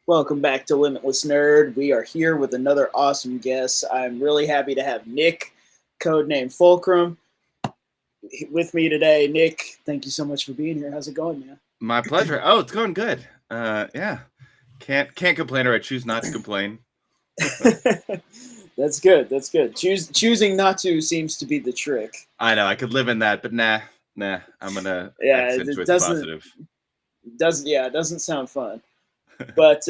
Welcome back to Limitless Nerd. We are here with another awesome guest. I'm really happy to have Nick, Codename Fulcrum, with me today. Nick, thank you so much for being here. How's it going, man? My pleasure. Oh, it's going good. Yeah. Can't complain, or I choose not to complain. That's good. That's good. Choosing not to seems to be the trick. I know I could live in that, but nah. I'm gonna Yeah, it accentuate the positive. doesn't sound fun. But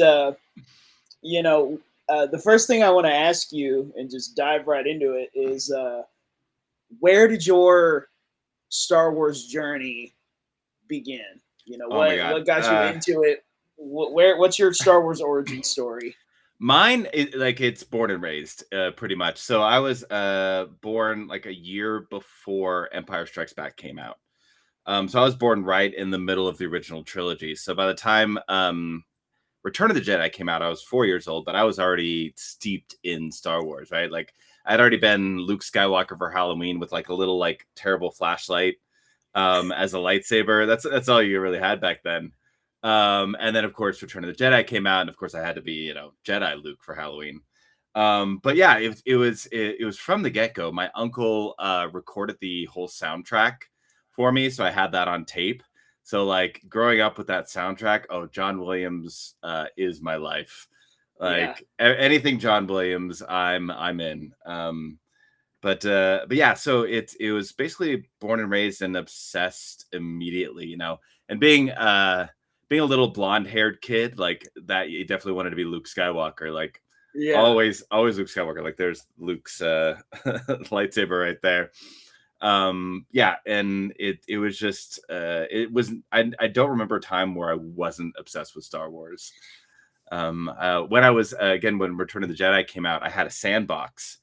you know, the first thing I want to ask you and just dive right into it is where did your Star Wars journey begin? Oh my What god. got you into it? What's your Star Wars origin story? Mine is like it's born and raised, pretty much. So I was born like a year before Empire Strikes Back came out. So I was born right in the middle of the original trilogy. So by the time Return of the Jedi came out, I was 4 years old, but I was already steeped in Star Wars, right? Like I'd already been Luke Skywalker for Halloween with like a little like terrible flashlight as a lightsaber. That's all you really had back then. And then of course Return of the Jedi came out, and of course I had to be, Jedi Luke for Halloween. But yeah, it was from the get-go. My uncle recorded the whole soundtrack for me, so I had that on tape. So like growing up with that soundtrack, oh, John Williams is my life. Yeah, Like anything John Williams, I'm in. But yeah, so it was basically born and raised and obsessed immediately, and being a little blonde haired kid like that, you definitely wanted to be Luke Skywalker. Like yeah, always Luke Skywalker. Like there's Luke's lightsaber right there. Yeah, and it was just it was I don't remember a time where I wasn't obsessed with Star Wars. When I was again, when Return of the Jedi came out, I had a sandbox,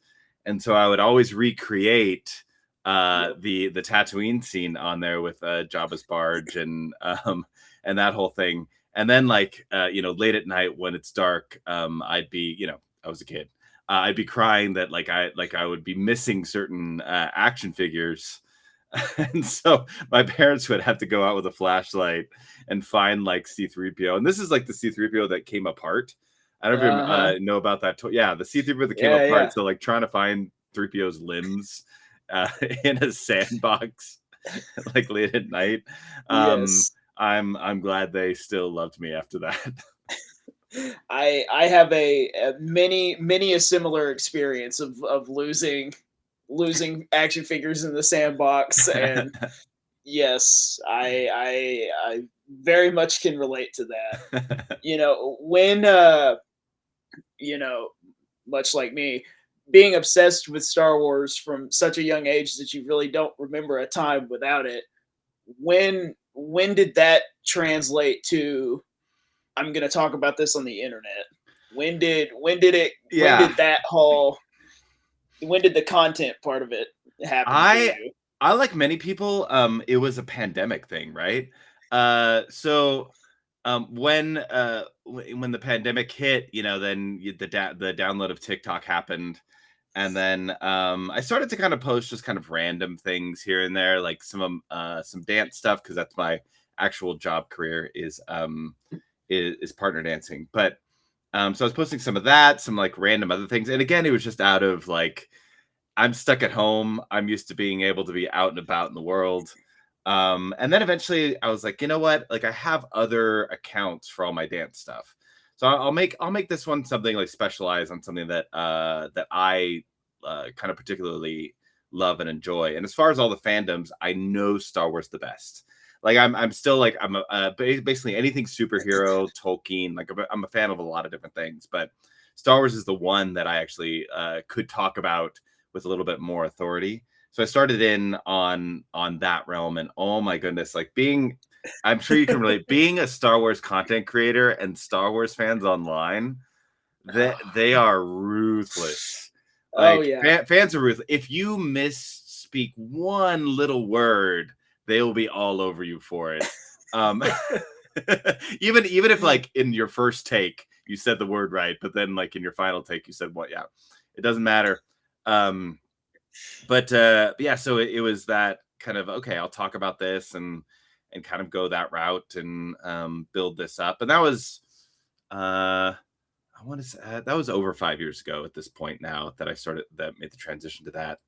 and so I would always recreate yep. the Tatooine scene on there with Jabba's barge and that whole thing. And then like late at night when it's dark, I'd be, I was a kid, I'd be crying that I would be missing certain action figures. And so my parents would have to go out with a flashlight and find like C3PO. And this is like the C3PO that came apart. I don't know if Uh you huh. know about that. Yeah, the C3PO that came Yeah, yeah. apart. So like trying to find 3PO's limbs uh, in a sandbox like late at night. Um, Yes. I'm glad they still loved me after that. I have a many a similar experience of losing action figures in the sandbox, and yes, I very much can relate to that. When you know, much like me, being obsessed with Star Wars from such a young age that you really don't remember a time without it. When did that translate to I'm going to talk about this on the internet? When Yeah, did that whole when did the content part of it happen for I you? I like many people, it was a pandemic thing, right? So when the pandemic hit, then the download of TikTok happened, and then I started to kind of post just kind of random things here and there, like some dance stuff because that's my actual job career is partner dancing. But so I was posting some of that, some like random other things, and again, it was just out of like I'm stuck at home. I'm used to being able to be out and about in the world. And then eventually I was like, you know what? Like I have other accounts for all my dance stuff. So I'll make this one something like specialized on something that I kind of particularly love and enjoy. And as far as all the fandoms, I know Star Wars the best. Like I'm still like basically anything superhero, Tolkien. Like I'm a fan of a lot of different things, but Star Wars is the one that I actually could talk about with a little bit more authority. So I started in on that realm, and oh my goodness, like I'm sure you can relate, being a Star Wars content creator and Star Wars fans online, that they are ruthless. Oh Like yeah. fans are ruthless. If you misspeak one little word, they will be all over you for it. Um, even if like in your first take you said the word right, but then like in your final take you said what? Yeah, it doesn't matter. Um, but yeah, so it was that kind of okay. I'll talk about this and kind of go that route and build this up, and that was I want to say that was over 5 years ago at this point now that that made the transition to that.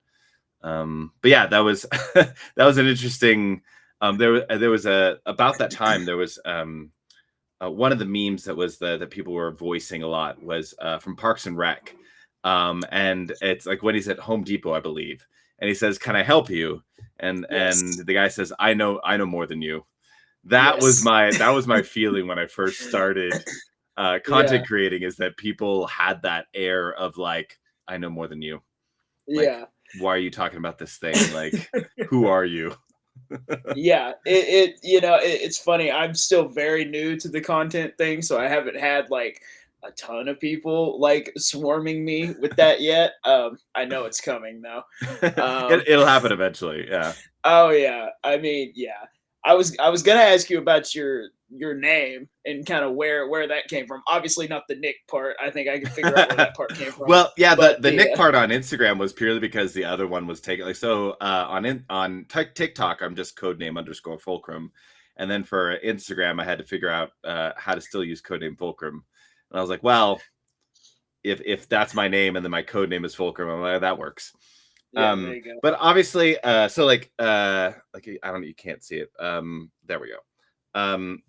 But yeah, that was that was an interesting. There was a about that time there was one of the memes that was that people were voicing a lot was from Parks and Rec, and it's like when he's at Home Depot, I believe, and he says, "Can I help you?" And Yes. the guy says, I know more than you." Yes. That was my feeling when I first started Yeah. content creating, is that people had that air of like, I know more than you. Like, Yeah. why are you talking about this thing? Like, who are you? Yeah, it's funny. I'm still very new to the content thing, so I haven't had like a ton of people like swarming me with that yet. I know it's coming though. Um, It'll happen eventually. Yeah. oh yeah, I mean, yeah. I was gonna ask you about your name and kind of where that came from. Obviously, not the Nick part. I think I can figure out where that part came from. Well, yeah, But the Nick part on Instagram was purely because the other one was taken. Like, so on TikTok, I'm just codename_Fulcrum, and then for Instagram, I had to figure out how to still use codename Fulcrum, and I was like, well, if that's my name and then my code name is Fulcrum, I'm like, that works. yeah, there you go. But obviously, so like I don't know, you can't see it. There we go.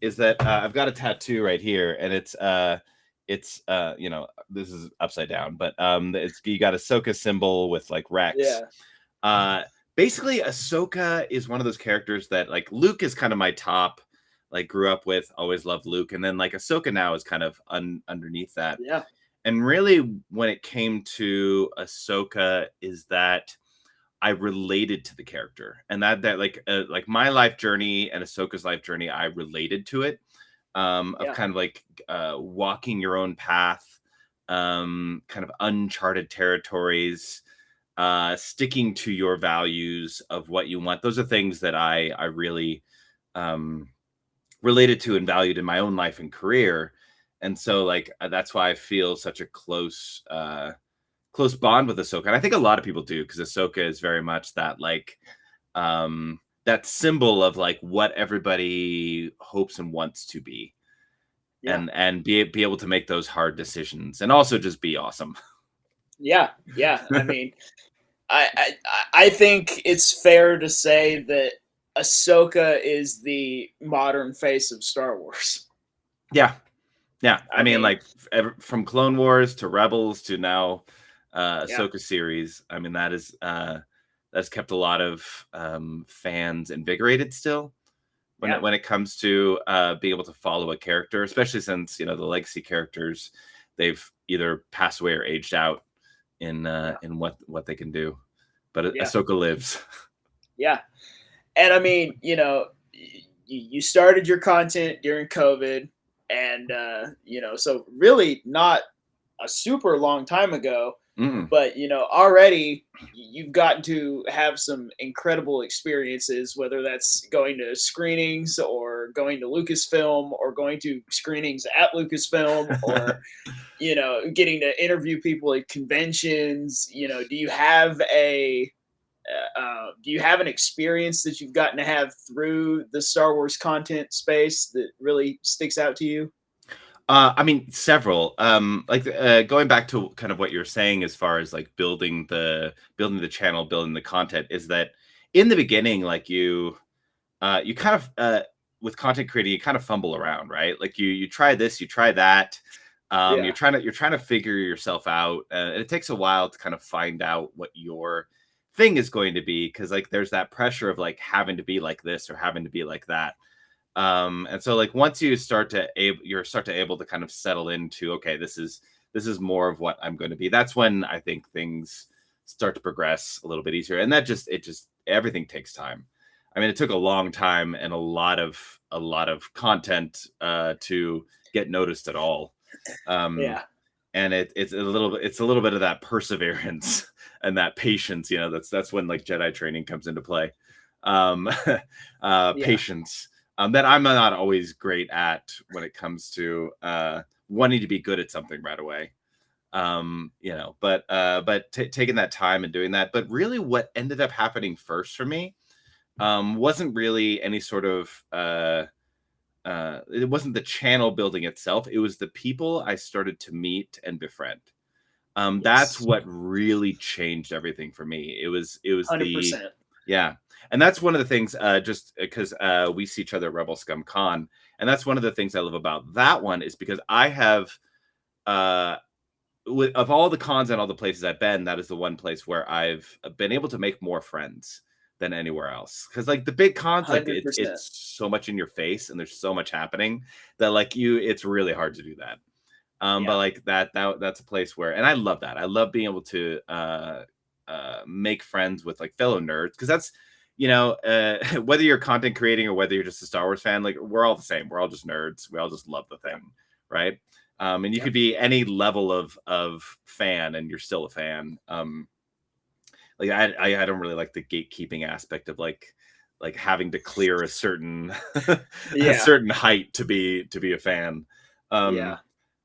Is that I've got a tattoo right here, and it's you know, this is upside down, but it's, you got a Ahsoka symbol with like Rex. Yeah, Uh, basically, Ahsoka is one of those characters that, like, Luke is kind of my top, like, grew up with, always loved Luke, and then like Ahsoka now is kind of underneath that. yeah, And really, when it came to Ahsoka, is that I related to the character, and that like my life journey and Ahsoka's life journey, I related to it. Of yeah, kind of like walking your own path, kind of uncharted territories, sticking to your values of what you want. Those are things that I really um, related to and valued in my own life and career. And so, like, that's why I feel such a close bond with Ahsoka. And I think a lot of people do, because Ahsoka is very much that, like, that symbol of like what everybody hopes and wants to be, yeah. and be able to make those hard decisions and also just be awesome. Yeah, yeah. I mean, I think it's fair to say that Ahsoka is the modern face of Star Wars. Yeah. Yeah. I I mean, mean, like, from Clone Wars to Rebels to now yeah, Ahsoka series. I mean, that's kept a lot of fans invigorated still yeah, when it comes to being able to follow a character, especially since, you know, the legacy characters, they've either passed away or aged out yeah, in what they can do. But yeah, Ahsoka lives. yeah. And I mean, you started your content during COVID, and so really not a super long time ago. Mm. But already you've gotten to have some incredible experiences, whether that's going to screenings or going to Lucasfilm or going to screenings at Lucasfilm, or getting to interview people at conventions. Do you have an experience that you've gotten to have through the Star Wars content space that really sticks out to you? I mean, several. Like, going back to kind of what you're saying as far as like building the channel, building the content, is that in the beginning, like, you kind of with content creating, you kind of fumble around, right? Like, you try this, you try that. Yeah, You're trying to figure yourself out, and it takes a while to kind of find out what your thing is going to be, because like there's that pressure of like having to be like this or having to be like that. And so, like, once you start to able to kind of settle into, okay, this is more of what I'm going to be, that's when I think things start to progress a little bit easier. And that just everything takes time. I mean, it took a long time and a lot of content to get noticed at all. um yeah, and it's a little bit of that perseverance and that patience, that's when like Jedi training comes into play. um yeah, Patience, that I'm not always great at when it comes to wanting to be good at something right away. But taking that time and doing that. But really, what ended up happening first for me wasn't really any sort of it wasn't the channel building itself. It was the people I started to meet and befriend. That's Yes. what really changed everything for me. It was the 100%. yeah. And that's one of the things, just because we see each other at Rebel Scum Con. And that's one of the things I love about that one is because I have, uh, of all the cons and all the places I've been, that is the one place where I've been able to make more friends than anywhere else. Because like the big cons, like100%. it's so much in your face and there's so much happening that like it's really hard to do that. But Yeah. like that's a place where, and I love that. I love being able to make friends with like fellow nerds because that's whether you're content creating or whether you're just a Star Wars fan, like we're all the same. We're all just nerds. We all just love the Yeah. thing, right? And you Yeah. could be any level of fan, and you're still a fan. Like I don't really like the gatekeeping aspect of like having to clear a certain a Yeah. certain height to be a fan. Yeah.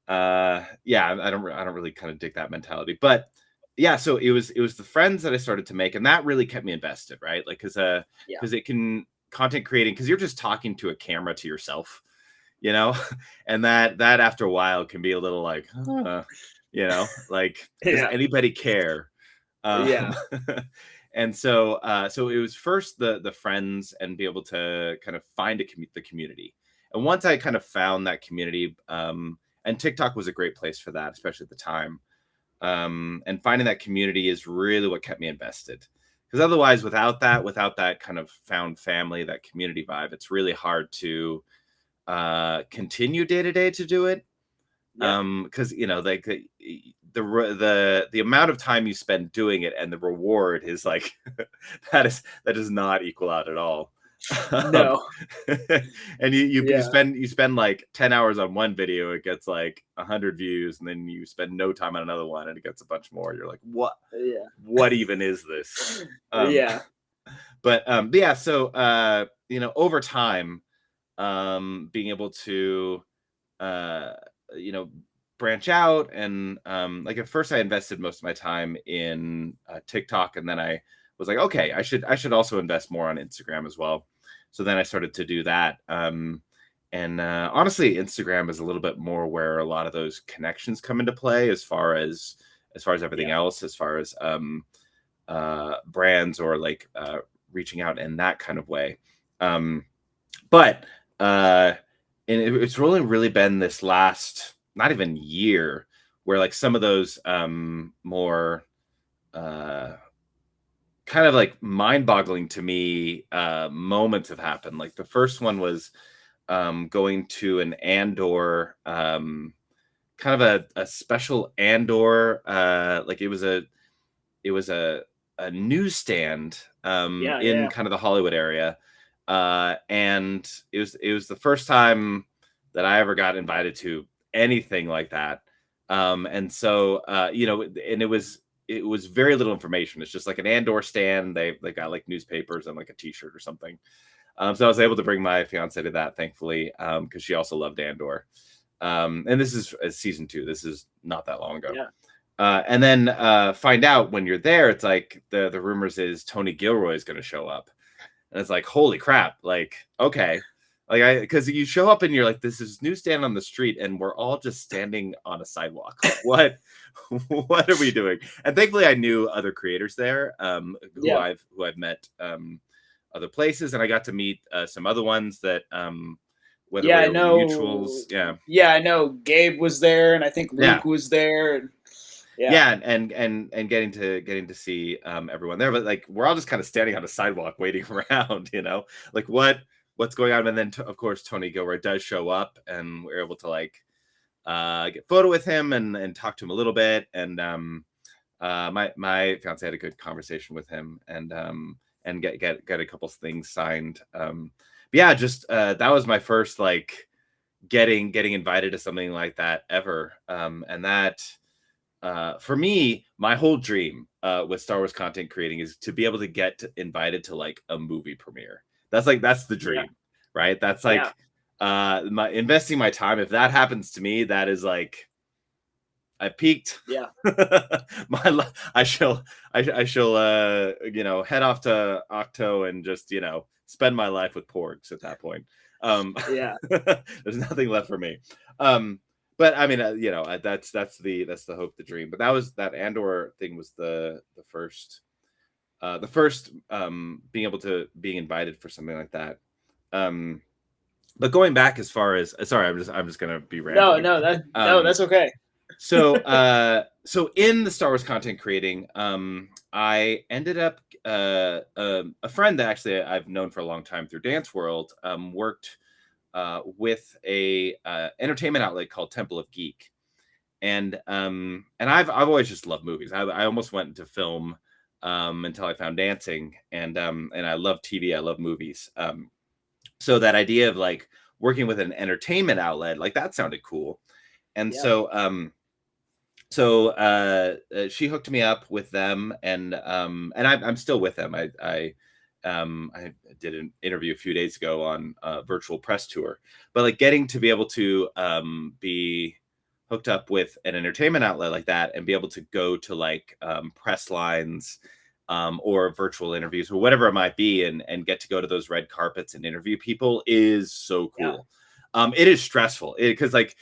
Um, yeah, I don't really kind of dig that mentality, but yeah, so it was the friends that I started to make, and that really kept me invested, right? Like Yeah. because it can content creating because you're just talking to a camera to yourself, you know, and that after a while can be a little like, like does Yeah. anybody care? Um, Yeah. and so it was first the friends and be able to kind of find the community. And once I kind of found that community, and TikTok was a great place for that, especially at the time. And finding that community is really what kept me invested. Because otherwise, without that kind of found family, that community vibe, it's really hard to continue day to day to do it. Yeah. Because like the amount of time you spend doing it and the reward is like that does not equal out at all. Um, No. and you Yeah. spend like 10 hours on one video, it gets like 100 views, and then you spend no time on another one and it gets a bunch more. You're like, Yeah. what even is this? Um, Yeah. but yeah, so over time, being able to uh you know branch out, and like at first I invested most of my time in TikTok, and then I was like, okay, I should also invest more on Instagram as well. So then I started to do that, and honestly Instagram is a little bit more where a lot of those connections come into play, as far as everything Yeah. else, as far as brands or like reaching out in that kind of way. But and it's really been this last not even year where like some of those more uh kind of like mind-boggling to me moments have happened. Like the first one was going to an Andor, kind of a special Andor, like it was a newsstand Yeah. in Yeah. kind of the Hollywood area, and it was the first time that I ever got invited to anything like that. And so and it was very little information. It's just like an Andor stand. They got like newspapers and like a T-shirt or something. So I was able to bring my fiance to that, thankfully, because she also loved Andor. And this is season 2. This is not that long ago. Yeah. And then find out when you're there, it's like the rumors is Tony Gilroy is going to show up, and it's like, holy crap! Like, okay, like because you show up and you're like, this is newsstand on the street, and we're all just standing on a sidewalk. Like, what are we doing? And thankfully, I knew other creators there, who Yeah. I've met other places, and I got to meet some other ones that whether Yeah. we I were know. mutuals, yeah. Yeah. I know Gabe was there, and I think Yeah, Luke was there. And yeah. yeah, and getting to see everyone there, but like we're all just kind of standing on a sidewalk waiting around, like what's going on. And then of course Tony Gilroy does show up, and we're able to like get photo with him and talk to him a little bit. And my fiance had a good conversation with him, and get a couple things signed. But yeah, just that was my first like getting invited to something like that ever. And that for me, my whole dream with Star Wars content creating is to be able to get invited to like a movie premiere. That's the Yeah. dream, right? That's Yeah. like my investing my time. If that happens to me, that is like I peaked. Yeah. I shall head off to Octo and just spend my life with porgs at that point. Yeah. There's nothing left for me. But I mean, that's the hope, the dream. But that Andor thing was the first being invited for something like that. Um, but going back as far as sorry, I'm just gonna be No, rambling. no, that's okay. So in the Star Wars content creating, I ended up a friend that actually I've known for a long time through Dance World, worked with a entertainment outlet called Temple of Geek, and I've always just loved movies. I almost went into film until I found dancing, and I love TV. I love movies. So that idea of like working with an entertainment outlet, like that sounded cool. And Yeah. she hooked me up with them, and I'm still with them. I did an interview a few days ago on a virtual press tour, but like getting to be able to be hooked up with an entertainment outlet like that and be able to go to like press lines or virtual interviews or whatever it might be, and get to go to those red carpets and interview people is so Yeah. cool. It is stressful because like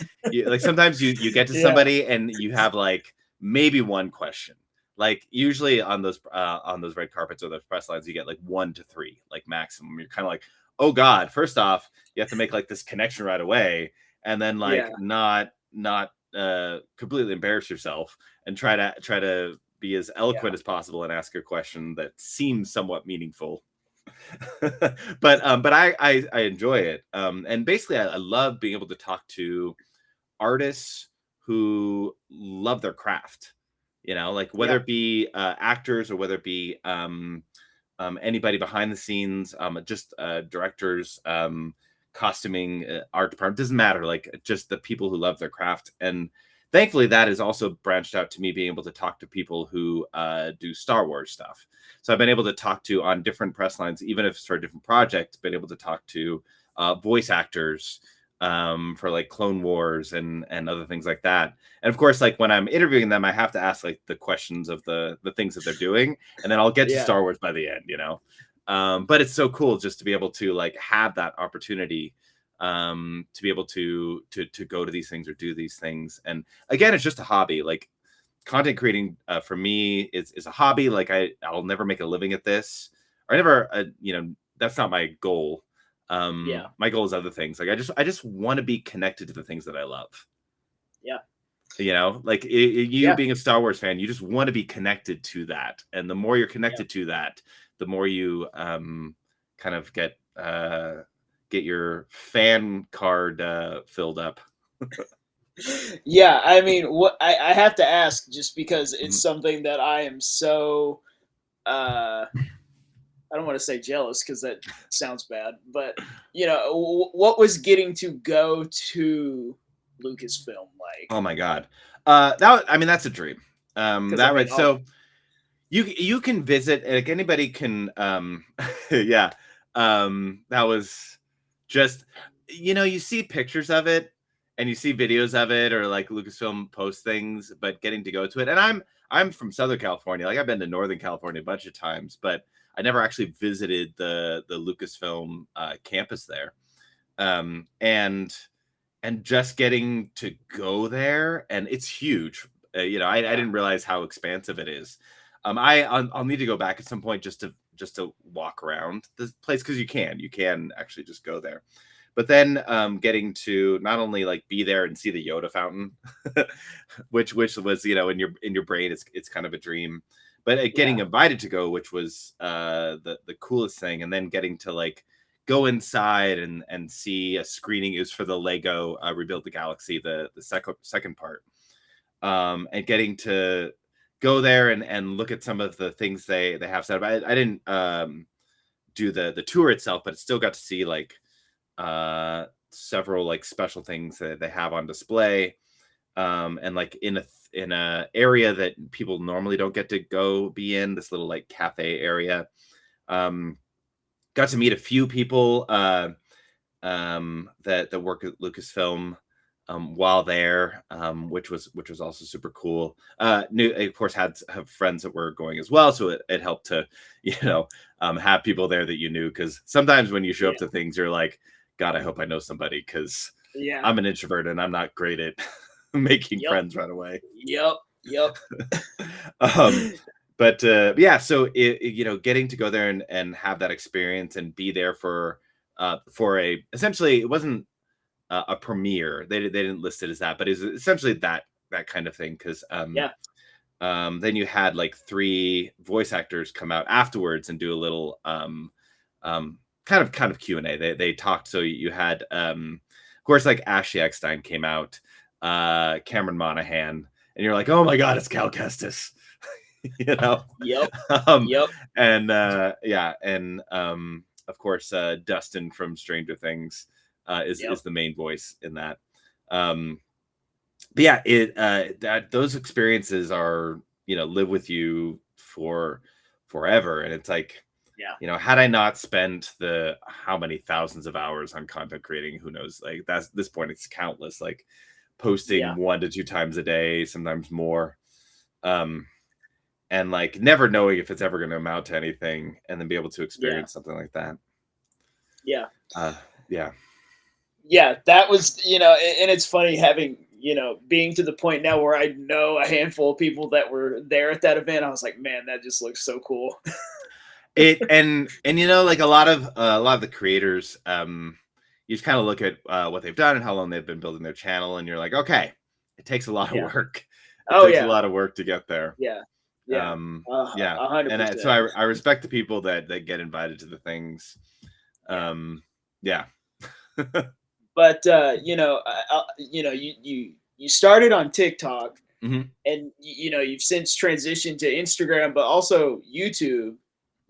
sometimes you get to Yeah. somebody and you have like maybe one question. Like usually on those red carpets or those press lines, you get like 1 to 3, like maximum. You're kind of like, oh God, first off, you have to make like this connection right away, and then like Yeah. not completely embarrass yourself and try to be as eloquent Yeah. as possible and ask a question that seems somewhat meaningful. But I enjoy it. And basically I love being able to talk to artists who love their craft, like whether Yeah. it be actors or whether it be anybody behind the scenes, just directors, costuming, art department, doesn't matter, like just the people who love their craft. And thankfully that has also branched out to me being able to talk to people who do Star Wars stuff. So I've been able to talk to on different press lines, even if it's for a different project, been able to talk to voice actors for like Clone Wars and other things like that. And of course, like when I'm interviewing them, I have to ask like the questions of the things that they're doing, and then I'll get to Yeah. Star Wars by the end, but it's so cool just to be able to like have that opportunity to be able to go to these things or do these things. And again, it's just a hobby. Like content creating for me is a hobby. Like I'll never make a living at this, or I never that's not my goal. Yeah. My goal is other things. Like I just want to be connected to the things that I love. Yeah. Like you being a Star Wars fan, you just want to be connected to that. And the more you're connected to that, the more you kind of get your fan card filled up. Yeah, I mean, what I have to ask, just because it's Mhm. something that I am so I don't want to say jealous because that sounds bad, but what was getting to go to Lucasfilm like? Oh my God. I mean, that's a dream. Because I That mean, right. So you can visit, like anybody can, yeah. That was just, you see pictures of it and you see videos of it, or like Lucasfilm post things, but getting to go to it. And I'm from Southern California. Like I've been to Northern California a bunch of times, but I never actually visited the Lucasfilm campus there. And just getting to go there, and it's huge. I didn't realize how expansive it is. I'll need to go back at some point just to walk around this place, because you can actually just go there. But then getting to not only like be there and see the Yoda fountain, which was in your brain, it's kind of a dream, but getting invited to go, which was the coolest thing. And then getting to like go inside and see a screening is for the Lego Rebuild the Galaxy, the second part, and getting to go there and look at some of the things they have set up. I didn't do the tour itself, but still got to see like several like special things that they have on display, and like in a area that people normally don't get to go be in, this little like cafe area. Got to meet a few people that work at Lucasfilm while there, which was also super cool. Of course, have friends that were going as well, so it helped to have people there that you knew, because sometimes when you show up to things, you're like, God, I hope I know somebody, because Yeah. I'm an introvert and I'm not great at making Yep. friends right away. Yep. Yep. um, but yeah, so getting to go there and have that experience and be there for a essentially it wasn't a premiere. They didn't list it as that, but it's essentially that kind of thing because Yeah. then you had like 3 voice actors come out afterwards and do a little kind of Q&A. They talked. So you had of course like Ashley Eckstein came out, Cameron Monaghan, and you're like, oh my god, it's Cal Kestis. you know Yep. um Yep. and yeah, and of course Dustin from Stranger Things Yep. is the main voice in that. um but yeah, it that those experiences are, live with you for forever. And it's like, Yeah. had I not spent the how many thousands of hours on content creating, who knows, like that's this point it's countless, like Yeah. posting 1 to 2 times a day, sometimes more. um and like never knowing if it's ever going to amount to anything, and then be able to Yeah. experience something like that. Yeah. uh yeah. Yeah. That was, and it's funny having, being to the point now where I know a handful of people that were there at that event. I was like, man, that just looks so cool. It and like a lot of the creators, you just kind of look at what they've done and how long they've been building their channel, and you're like, okay, it takes a lot of Yeah. work. It Oh takes a yeah. lot of work to get there. Yeah. Yeah. Yeah, and so 100%. I respect the people that get invited to the things. Yeah. Yeah. But you started on TikTok, hmm and you've since transitioned to Instagram, but also YouTube.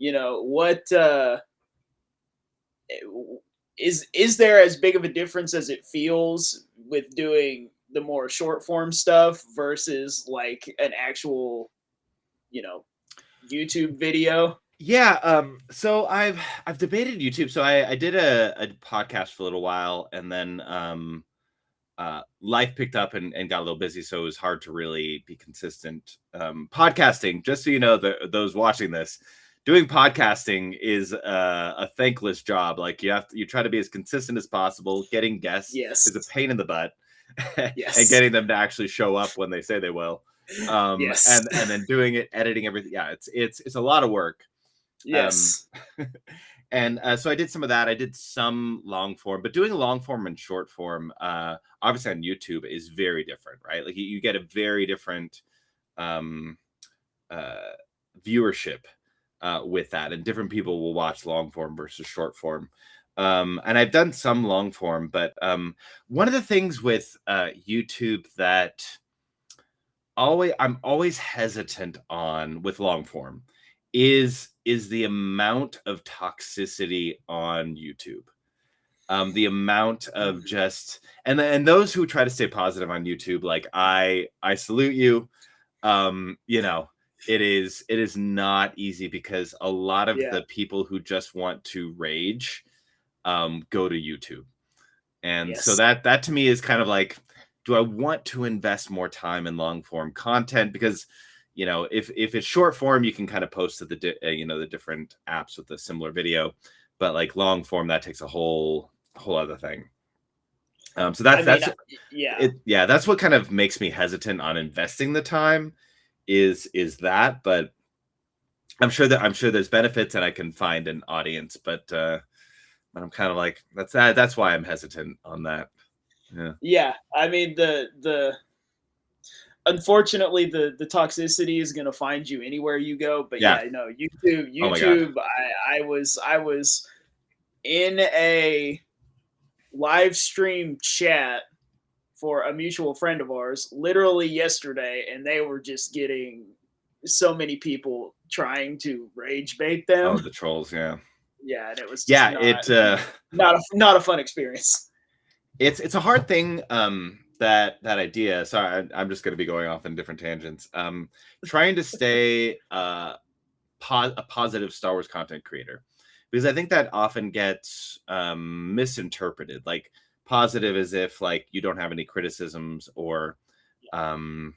What is there as big of a difference as it feels with doing the more short form stuff versus like an actual, you know, YouTube video? Yeah, so I've debated YouTube. So I did a podcast for a little while, and then life picked up and got a little busy, so it was hard to really be consistent. Podcasting, just so you know, those watching this, doing podcasting is a thankless job. Like you try to be as consistent as possible. Getting guests is a Yes. pain in the butt, and Yes. getting them to actually show up when they say they will. Yes. And then doing it, editing everything. Yeah, it's a lot of work. Um, Yes. and so I did some of that. I did some long form, but doing long form and short form, obviously on YouTube, is very different, right? Like you get a very different um, uh, viewership with that, and different people will watch long form versus short form. And I've done some long form, but one of the things with YouTube that I'm always hesitant on with long form is the amount of toxicity on YouTube. The amount of Mhm. just and those who try to stay positive on YouTube, like I salute you. You know, it is not easy, because a lot of Yeah. the people who just want to rage go to YouTube. And so Yes. that to me is kind of like, do I want to invest more time in long form content? Because if it's short form, you can kind of post to the different apps with a similar video, but like long form, that takes a whole other thing. So I mean, yeah. that's what kind of makes me hesitant on investing the time, is that. But I'm sure there's benefits, and I can find an audience, but I'm kind of like, that's why I'm hesitant on that. Yeah. Yeah. I mean, the unfortunately the toxicity is going to find you anywhere you go, but Yeah. yeah, no, YouTube, Oh my god. I was in a live stream chat for a mutual friend of ours literally yesterday, and they were just getting so many people trying to rage bait Oh, them. the trolls. Yeah. Yeah, and it was just Yeah. not not a fun experience. It's a hard thing. That idea. Sorry, I'm just going to be going off in different tangents. Trying to stay a positive Star Wars content creator, because I think that often gets misinterpreted. Like positive as if like you don't have any criticisms, um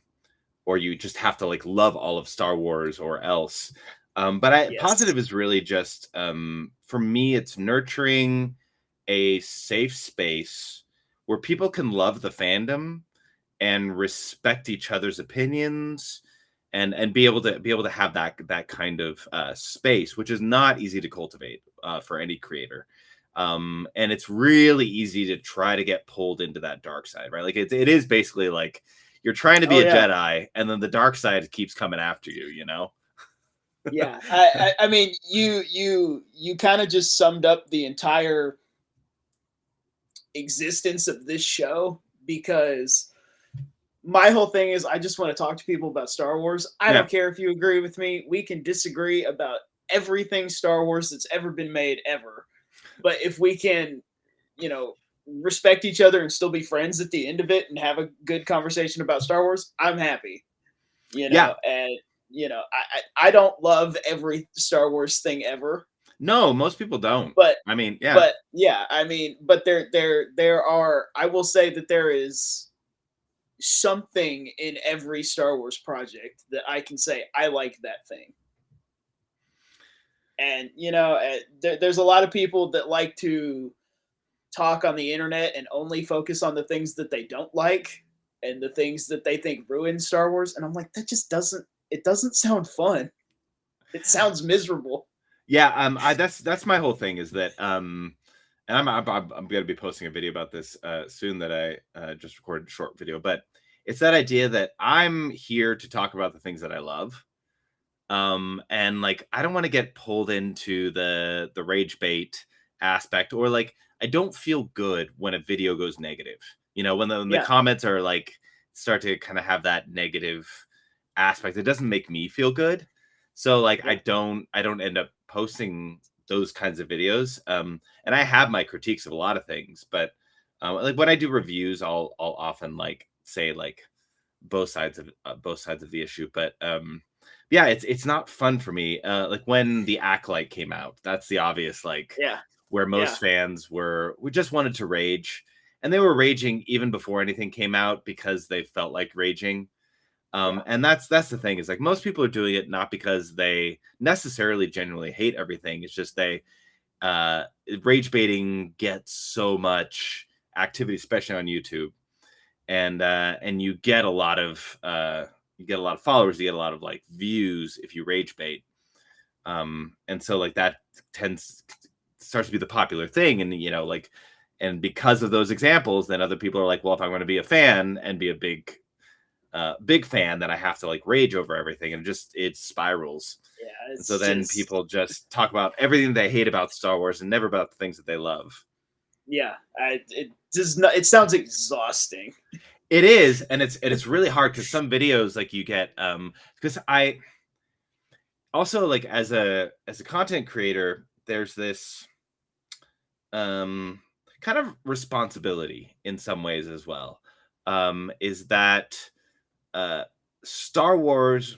or you just have to like love all of Star Wars or else. But Yes. positive is really just, for me, it's nurturing a safe space where people can love the fandom and respect each other's opinions and be able to have that kind of space, which is not easy to cultivate for any creator. And it's really easy to try to get pulled into that dark side, right? Like it is basically like you're trying to Oh be a yeah. Jedi, and then the dark side keeps coming after you, you know? Yeah. I mean, you kind of just summed up the entire existence of this show, because my whole thing is I just want to talk to people about Star Wars. I Yeah. don't care if you agree with me. We can disagree about everything Star Wars that's ever been made ever. But if we can, you know, respect each other and still be friends at the end of it and have a good conversation about Star Wars, I'm happy. Yeah. And I don't love every Star Wars thing ever, No, most people don't. but I mean, yeah. but yeah, I mean, but there are, I will say that there is something in every Star Wars project that I can say I like that thing. And there's a lot of people that like to talk on the internet and only focus on the things that they don't like and the things that they think ruin Star Wars. And I'm like, that just doesn't, it doesn't sound fun. It sounds miserable. Yeah, that's my whole thing is that and I'm going to be posting a video about this soon that I just recorded a short video, but it's that idea that I'm here to talk about the things that I love. And like I don't want to get pulled into the rage bait aspect, or like I don't feel good when a video goes negative. You know, when the Yeah, comments are like start to kind of have that negative aspect, it doesn't make me feel good. So like yeah, I don't end up posting those kinds of videos. And I have my critiques of a lot of things, but like when I do reviews, I'll often like say like both sides of the issue. But yeah, it's not fun for me. Like when the Acolyte came out, that's the obvious like yeah, where yeah, most fans we just wanted to rage, and they were raging even before anything came out because they felt like raging. yeah, And that's the thing is like most people are doing it not because they necessarily genuinely hate everything. It's just they uh rage baiting gets so much activity, especially on YouTube, and you get a lot of followers, you get a lot of like views if you rage bait. And so like that tends starts to be the popular thing, and like and because of those examples, then other people are like, well, if I'm going to be a fan and be a big fan, then I have to like rage over everything, and just it spirals. yeah. And so It's then just, people just talk about everything they hate about Star Wars and never about the things that they love. yeah. It does not. It sounds exhausting. It is, and it's really hard because some videos like you get because I also like as a content creator, there's this kind of responsibility in some ways as well. Is that uh Star Wars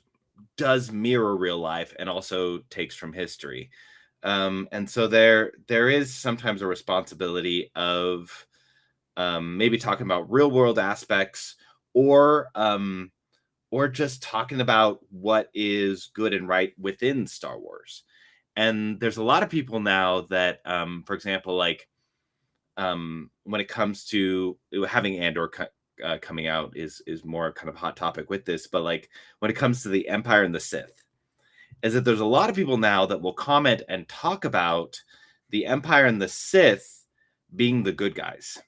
does mirror real life and also takes from history. And so there is sometimes a responsibility of maybe talking about real world aspects, or or just talking about what is good and right within Star Wars. And there's a lot of people now that, for example, like when it comes to having Andor coming out is more kind of hot topic with this, but like when it comes to the Empire and the Sith, is that there's a lot of people now that will comment and talk about the Empire and the Sith being the good guys,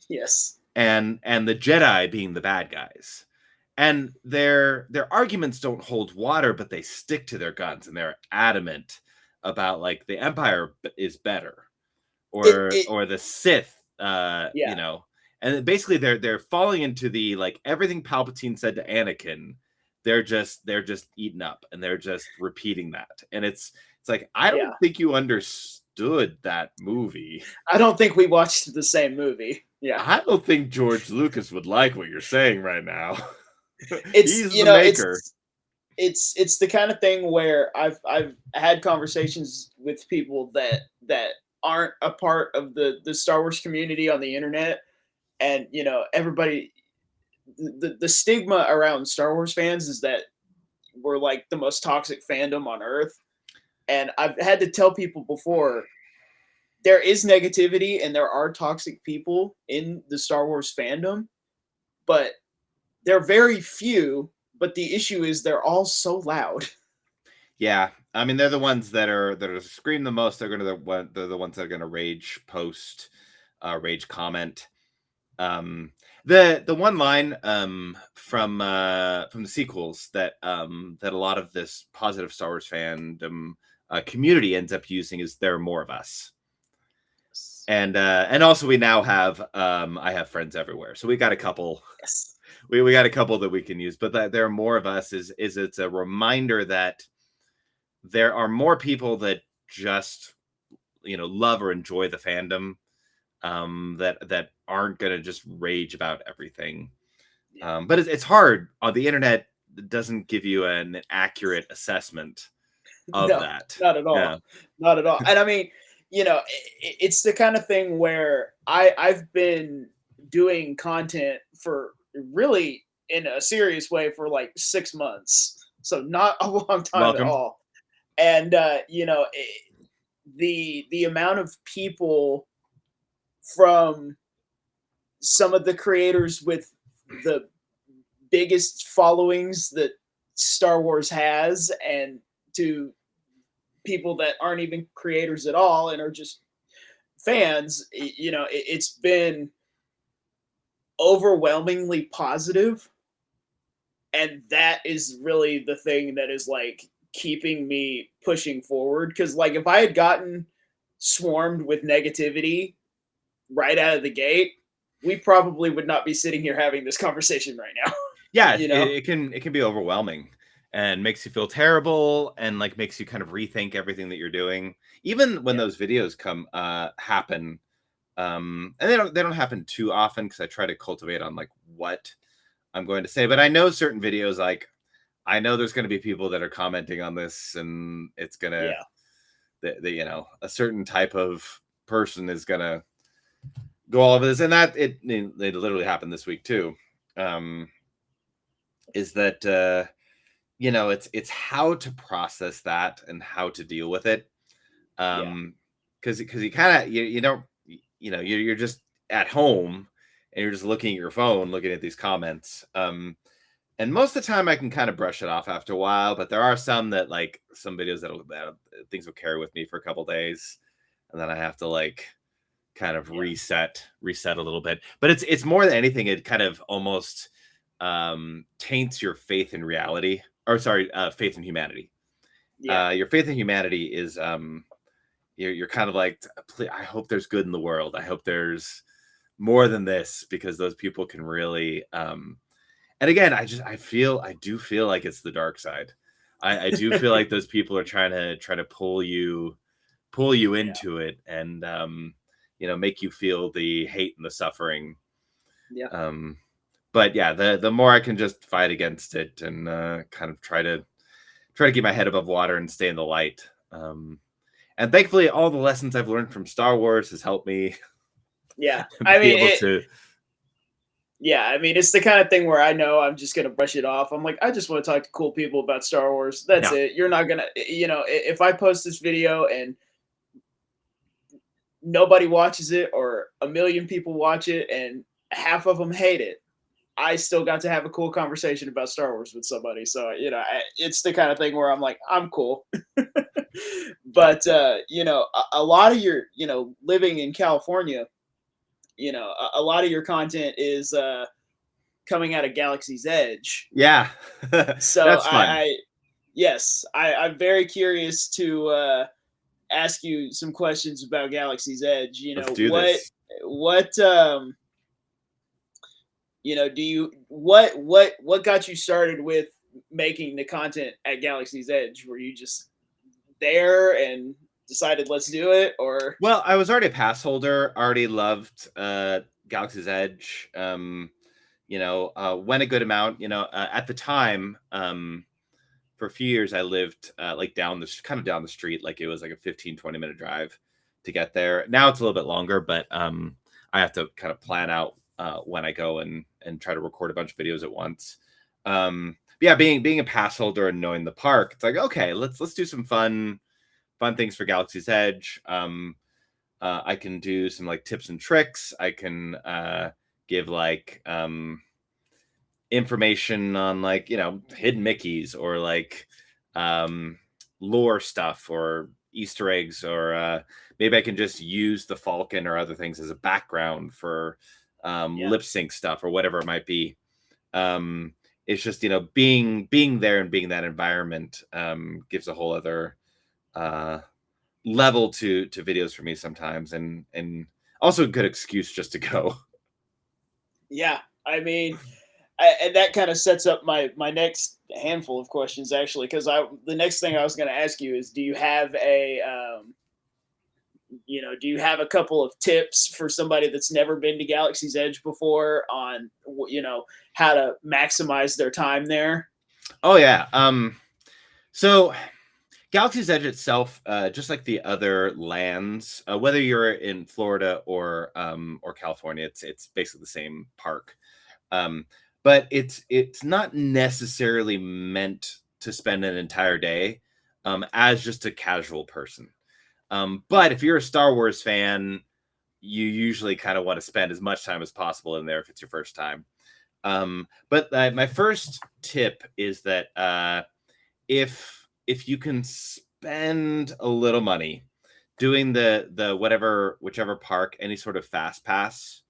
Yes. and the Jedi being the bad guys. And their arguments don't hold water, but they stick to their guns and they're adamant about like the Empire is better, It. or the Sith, Yeah. and basically they're falling into the like everything Palpatine said to Anakin. They're just eating up, and they're just repeating that, and it's like I don't Yeah. think you understood that movie. I don't think we watched the same movie. Yeah. I don't think George Lucas would like what you're saying right now. It's He's you the know maker. it's the kind of thing where I've had conversations with people that aren't a part of the Star Wars community on the internet, and everybody, the stigma around Star Wars fans is that we're like the most toxic fandom on earth. And I've had to tell people before, there is negativity and there are toxic people in the Star Wars fandom, but they're very few. But the issue is they're all so loud. Yeah, I mean they're the ones that are scream the most. They're the ones that are gonna rage post, rage comment. Um, the one line from the sequels that a lot of this positive Star Wars fandom community ends up using is "There are more of us." And also we now have I have friends everywhere, so we got a couple. Yes. We got a couple that we can use, but that there are more of us is it's a reminder that there are more people that just love or enjoy the fandom, that aren't gonna just rage about everything. Yeah. But it's hard on the internet. It doesn't give you an accurate assessment of No, that. not at Yeah. all. Not at all. And I mean, it's the kind of thing where I've been doing content for really in a serious way for like 6 months. So not a long time at Welcome. all. And the amount of people from some of the creators with the biggest followings that Star Wars has, and to people that aren't even creators at all and are just fans, it's been overwhelmingly positive, and that is really the thing that is like keeping me pushing forward. Because like if I had gotten swarmed with negativity right out of the gate, we probably would not be sitting here having this conversation right now. Yeah, you know it can be overwhelming and makes you feel terrible and like makes you kind of rethink everything that you're doing. Even when Yeah. those videos come happen, and they don't happen too often because I try to cultivate on like what I'm going to say. But I know certain videos, like I know there's going to be people that are commenting on this, and it's gonna Yeah. a certain type of person is gonna go all over this, and that it literally happened this week too. Um, is that it's how to process that and how to deal with it. Yeah. Because you kind of you don't you're just at home and you're just looking at your phone looking at these comments. And most of the time I can kind of brush it off after a while, but there are some that like some videos that things will carry with me for a couple days, and then I have to like kind of Yeah. reset a little bit. But it's more than anything, it kind of almost taints your faith in reality, or sorry, faith in humanity. Yeah. Your faith in humanity is you're kind of like, I hope there's good in the world. I hope there's more than this, because those people can really and again, I do feel like it's the dark side. I do feel like those people are trying to pull you Yeah. into it, and make you feel the hate and the suffering. Yeah. um but yeah, the more I can just fight against it and kind of try to keep my head above water and stay in the light. And thankfully all the lessons I've learned from Star Wars has helped me Yeah. I be mean, able to. yeah, I mean, it's the kind of thing where I know I'm just gonna brush it off. I'm like, I just want to talk to cool people about Star Wars. That's Yeah. it. You're not gonna, if I post this video and nobody watches it, or a million people watch it and half of them hate it, I still got to have a cool conversation about Star Wars with somebody. So it's the kind of thing where I'm like, I'm cool. But a lot of your, living in California, a lot of your content is coming out of Galaxy's Edge. Yeah. So That's fun. yes, I'm very curious to ask you some questions about Galaxy's Edge. Let's do this. What do you what got you started with making the content at Galaxy's Edge? Were you just there and decided let's do it, or Well, I was already a pass holder, already loved Galaxy's Edge. Went a good amount. At the time, for a few years, I lived like kind of down the street. Like it was like a 15-20 minute drive to get there. Now it's a little bit longer, but I have to kind of plan out when I go and try to record a bunch of videos at once. But yeah, being a pass holder and knowing the park, it's like, okay, let's do some fun things for Galaxy's Edge. I can do some like tips and tricks. I can give like information on like, you know, hidden Mickeys or like um lore stuff or Easter eggs, or maybe I can just use the Falcon or other things as a background for Yeah. lip sync stuff or whatever it might be. um it's just, you know, being there and being that environment gives a whole other uh level to videos for me sometimes, and also a good excuse just to go. Yeah. I mean, and that kind of sets up my next handful of questions actually, because I the next thing I was going to ask you is, do you have a do you have a couple of tips for somebody that's never been to Galaxy's Edge before on how to maximize their time there? Oh yeah. So Galaxy's Edge itself, just like the other lands, whether you're in Florida or California, it's basically the same park. Um, but it's not necessarily meant to spend an entire day as just a casual person. But if you're a Star Wars fan, you usually kind of want to spend as much time as possible in there if it's your first time. But my first tip is that if you can spend a little money doing the whichever park, any sort of fast pass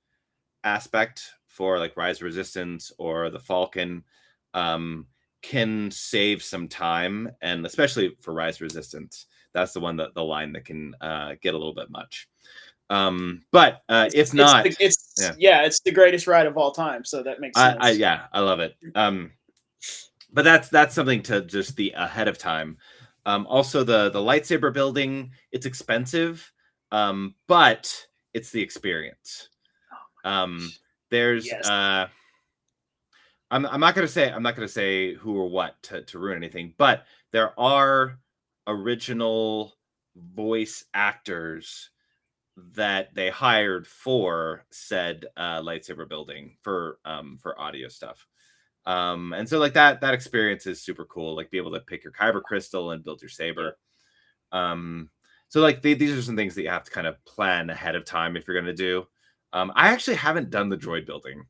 aspect for like Rise of Resistance or the Falcon, um, can save some time, and especially for Rise of Resistance, that's the one that the line that can get a little bit much. But if not, yeah, It's the greatest ride of all time, so that makes sense. yeah, I love it. But that's something to just be ahead of time. Also, the lightsaber building, it's expensive, but it's the experience. There's Yes. I'm not gonna say who or what to ruin anything, but there are original voice actors that they hired for said lightsaber building for audio stuff. And so like that experience is super cool, like be able to pick your kyber crystal and build your saber. So like these are some things that you have to kind of plan ahead of time if you're going to do. I actually haven't done the droid building.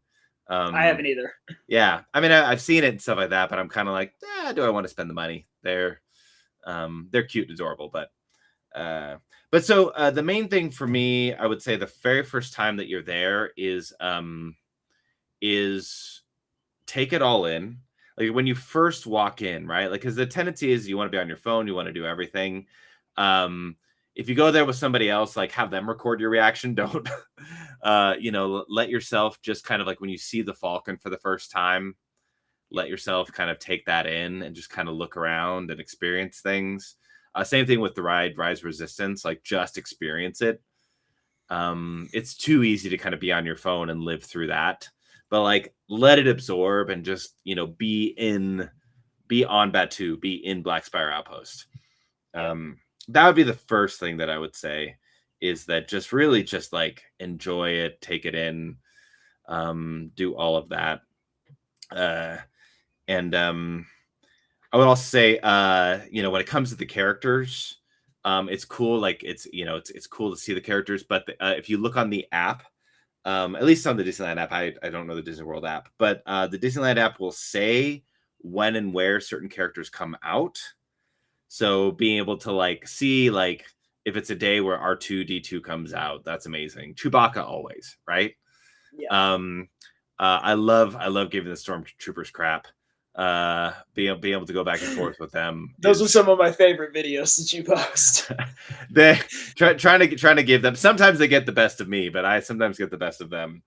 I haven't either. Yeah, I mean I've seen it and stuff like that, but I'm kind of like, do I want to spend the money? They're cute and adorable, but so the main thing for me, I would say the very first time that you're there is take it all in. Like when you first walk in, right? Like, because the tendency is you want to be on your phone, you want to do everything. If you go there with somebody else, like have them record your reaction. Don't, let yourself just kind of like when you see the Falcon for the first time, let yourself kind of take that in and just kind of look around and experience things. Same thing with the Rise Resistance, like just experience it. It's too easy to kind of be on your phone and live through that, but like let it absorb and just be on Batu, be in Black Spire Outpost. That would be the first thing that I would say, is that just really just like enjoy it, take it in, do all of that. And I would also say, when it comes to the characters, it's cool. Like it's cool to see the characters, but if you look on the app, at least on the Disneyland app, I don't know the Disney World app, but the Disneyland app will say when and where certain characters come out. So being able to like see like if it's a day where R2D2 comes out, that's amazing. Chewbacca always, right? Yeah. I love giving the stormtroopers crap. Being able to go back and forth with them. Those are some of my favorite videos that you post. They trying to give them. Sometimes they get the best of me, but I sometimes get the best of them.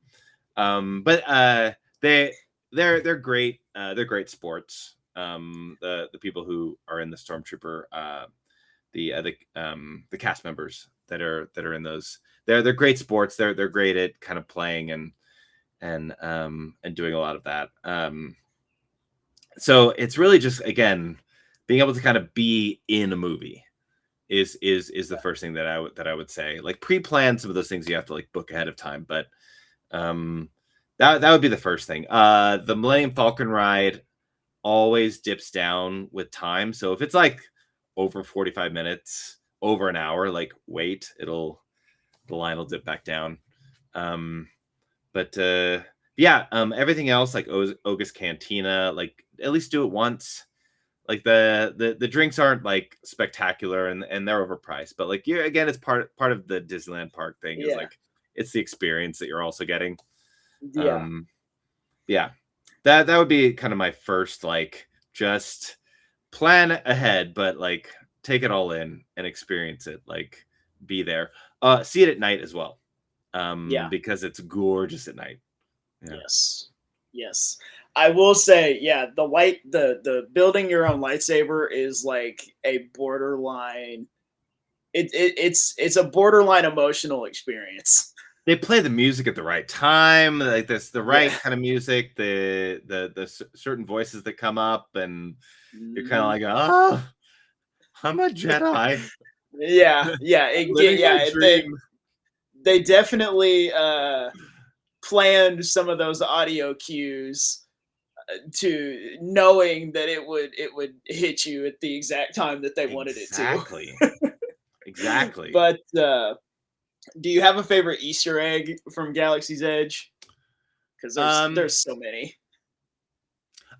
But they're great. They're great sports. The people who are in the stormtrooper, the cast members that are in those, they're great sports. They're great at kind of playing and doing a lot of that. So it's really just, again, being able to kind of be in a movie is the first thing that I would say. Like pre-plan some of those things you have to like book ahead of time, but that would be the first thing. The Millennium Falcon ride always dips down with time, so if it's like over 45 minutes, over an hour, like wait, it'll the line will dip back down. But yeah, everything else like Oga's Cantina, like at least do it once. Like the drinks aren't like spectacular and they're overpriced, but like again, it's part of the Disneyland park thing is Yeah. like it's the experience that you're also getting. Yeah. Yeah, that would be kind of my first like just plan ahead, but like take it all in and experience it, like be there. See it at night as well, Yeah. because it's gorgeous at night. Yeah. Yes. Yes. I will say, yeah, the building your own lightsaber is like a borderline it's a borderline emotional experience. They play the music at the right time, like this the Yeah. right kind of music, the certain voices that come up, and you're kind of Mhm. like, oh, I'm a Jedi. Yeah, yeah, I'm it get living my yeah, dream. they definitely planned some of those audio cues to knowing that it would hit you at the exact time that they wanted it to. Exactly. Exactly. But do you have a favorite Easter egg from Galaxy's Edge? Because Um, there's so many.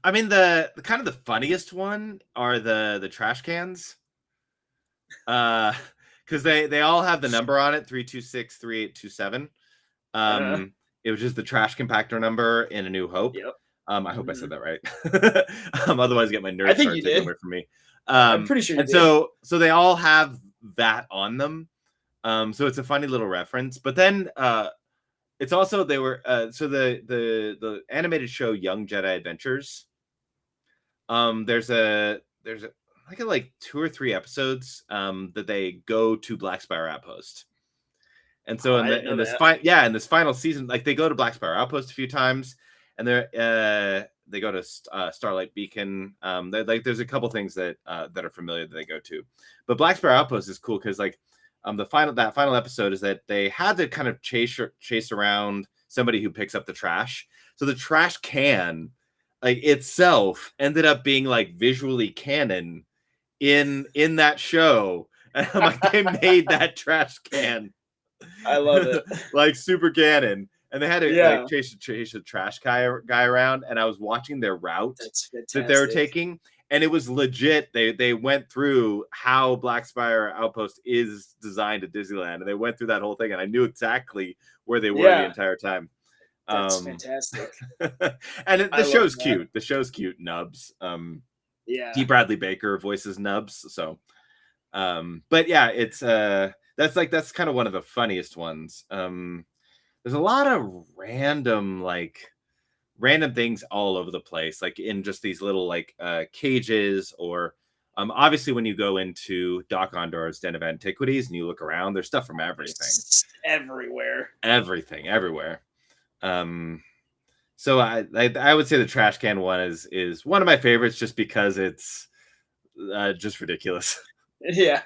I mean the kind of the funniest one are the trash cans. Because they all have the number on it, 3263827. Uh, It was just the trash compactor number in A New Hope. yep. I hope I Mhm. said that right. Otherwise, get my I nerds think start you taking did. away from me. I'm pretty sure you And did. so they all have that on them. So it's a funny little reference. But then it's also they were so the animated show Young Jedi Adventures. There's a like 2 or 3 episodes that they go to Black Spire Outpost. And Oh, so I didn't know that. in this final season, like they go to Black Spire Outpost a few times, and they go to Starlight Beacon. There's a couple things that are familiar that they go to, but Black Spire Outpost is cool because like the final episode is that they had to kind of chase around somebody who picks up the trash. So the trash can like itself ended up being like visually canon in that show. And I'm like, they made that trash can I love it. like super canon, and they had to like Yeah, chase the trash guy around, and I was watching their route that's that they were fantastic. taking, and it was legit. They went through how Black Spire Outpost is designed at Disneyland, and they went through that whole thing, and I knew exactly where they were the Yeah, entire time. that's Um, fantastic. and I the love show's that. cute. The show's cute. Nubs. D. Yeah, Bradley Baker voices Nubs, so but yeah, it's that's kind of one of the funniest ones. There's a lot of random things all over the place, like in just these little like cages, or obviously when you go into Doc Ondor's Den of Antiquities and you look around, there's stuff from everything, just everywhere. everything, everywhere. Um, so I would say the trash can one is one of my favorites just because it's just ridiculous. Yeah.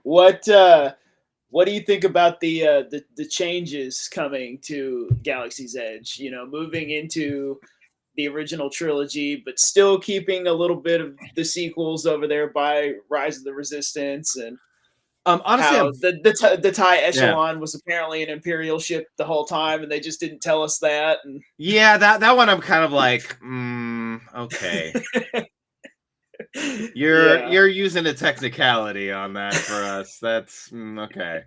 What what do you think about the changes coming to Galaxy's Edge? You know, moving into the original trilogy, but still keeping a little bit of the sequels over there by Rise of the Resistance, and Honestly, how I'm the TIE yeah. Echelon was apparently an Imperial ship the whole time, and they just didn't tell us that. And Yeah, that one I'm kind of like, okay. yeah, You're using a technicality on that for us. That's okay.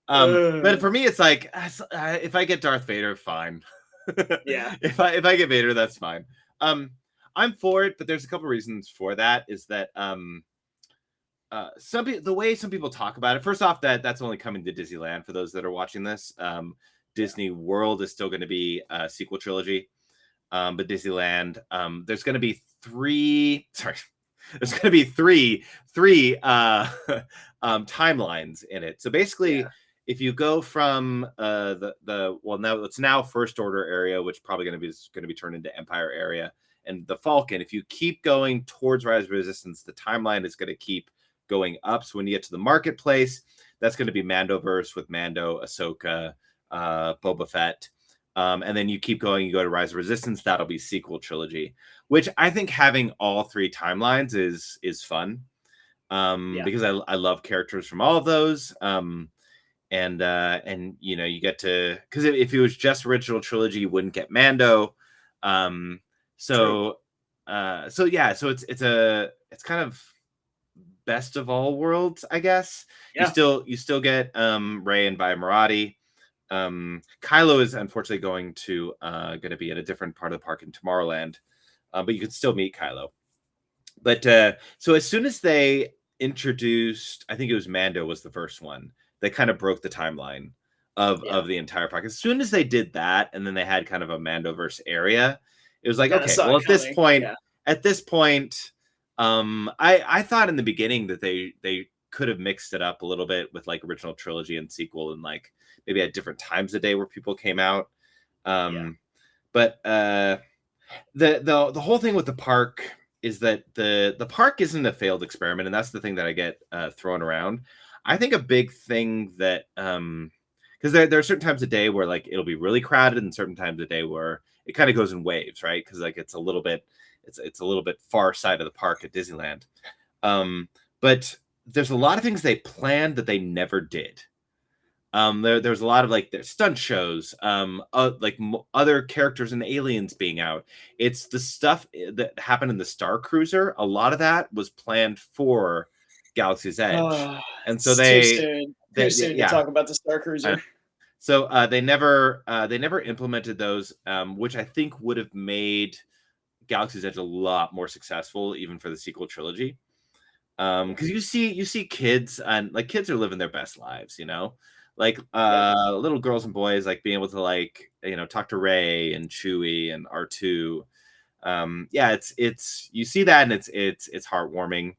But uh, for me, it's like if I get Darth Vader, fine. yeah, If I get Vader, that's fine. I'm for it, but there's a couple reasons for that. Is that some people, the way some people talk about it. First off, that's only coming to Disneyland for those that are watching this. yeah, Disney World is still going to be a sequel trilogy, but Disneyland, there's going to be three. Sorry, there's going to be three timelines in it. So yeah, basically, if you go from the well now it's now First Order area, which probably going to be turned into Empire area, and the Falcon. If you keep going towards Rise of Resistance, the timeline is going to keep going up. So when you get to the marketplace, that's going to be Mandoverse with Mando, Ahsoka, Boba Fett. And then you keep going, you go to Rise of Resistance, that'll be sequel trilogy, which I think having all three timelines is fun. yeah, Because I love characters from all of those. and you get to, because if it was just original trilogy, you wouldn't get Mando. Um, True. so yeah, so it's kind of best of all worlds, I guess. Yeah. You still get Rey and Bai Marati. Kylo is unfortunately going to be at a different part of the park in Tomorrowland, but you could still meet Kylo. But so as soon as they introduced, I think it was Mando was the first one, they kind of broke the timeline Yeah. of the entire park. As soon as they did that, and then they had kind of a Mandoverse area, it was like, Kind of okay, saw well it coming. Yeah. at this point, I thought in the beginning that they could have mixed it up a little bit with like original trilogy and sequel, and like maybe at different times of day where people came out. Yeah. But the whole thing with the park is that the park isn't a failed experiment, and that's the thing that I get thrown around. I think a big thing that because there are certain times of day where like it'll be really crowded, and certain times of day where it kind of goes in waves, right? Because like it's a little bit far side of the park at Disneyland. But there's a lot of things they planned that they never did. There's a lot of like there's stunt shows, other characters and aliens being out. It's the stuff that happened in the Star Cruiser. A lot of that was planned for Galaxy's Edge, Oh, and so it's too soon. Too soon to yeah. talk about the Star Cruiser. So they never implemented those, which I think would have made Galaxy's Edge a lot more successful, even for the sequel trilogy. Yeah. Because you see kids, and like kids are living their best lives, like Yeah. little girls and boys like being able to like talk to Rey and Chewie and R2. Yeah, it's you see that, and it's heartwarming.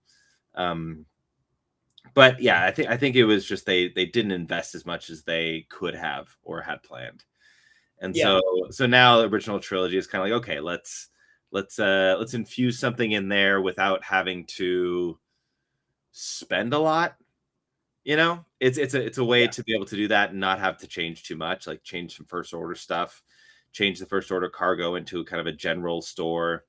But yeah, I think it was just they didn't invest as much as they could have or had planned. And Yeah. so now the original trilogy is kind of like, okay, let's infuse something in there without having to spend a lot. It's a way Yeah. to be able to do that and not have to change too much, like change some first order stuff, change the first order cargo into kind of a general store.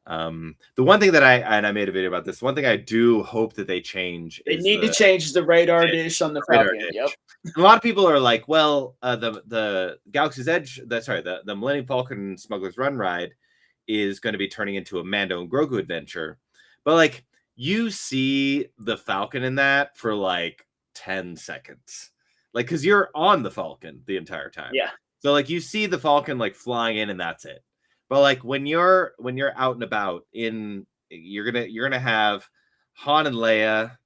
The one thing that I made a video about this, one thing I do hope that they change They is need to the change the radar dish on the radar Falcon. Yep. dish. A lot of people are like, well, the Galaxy's Edge, the Millennium Falcon Smuggler's Run ride is going to be turning into a Mando and Grogu adventure, but like you see the Falcon in that for like 10 seconds, like because you're on the Falcon the entire time. Yeah. So like you see the Falcon like flying in, and that's it. But like when you're out and about you're gonna have Han and Leia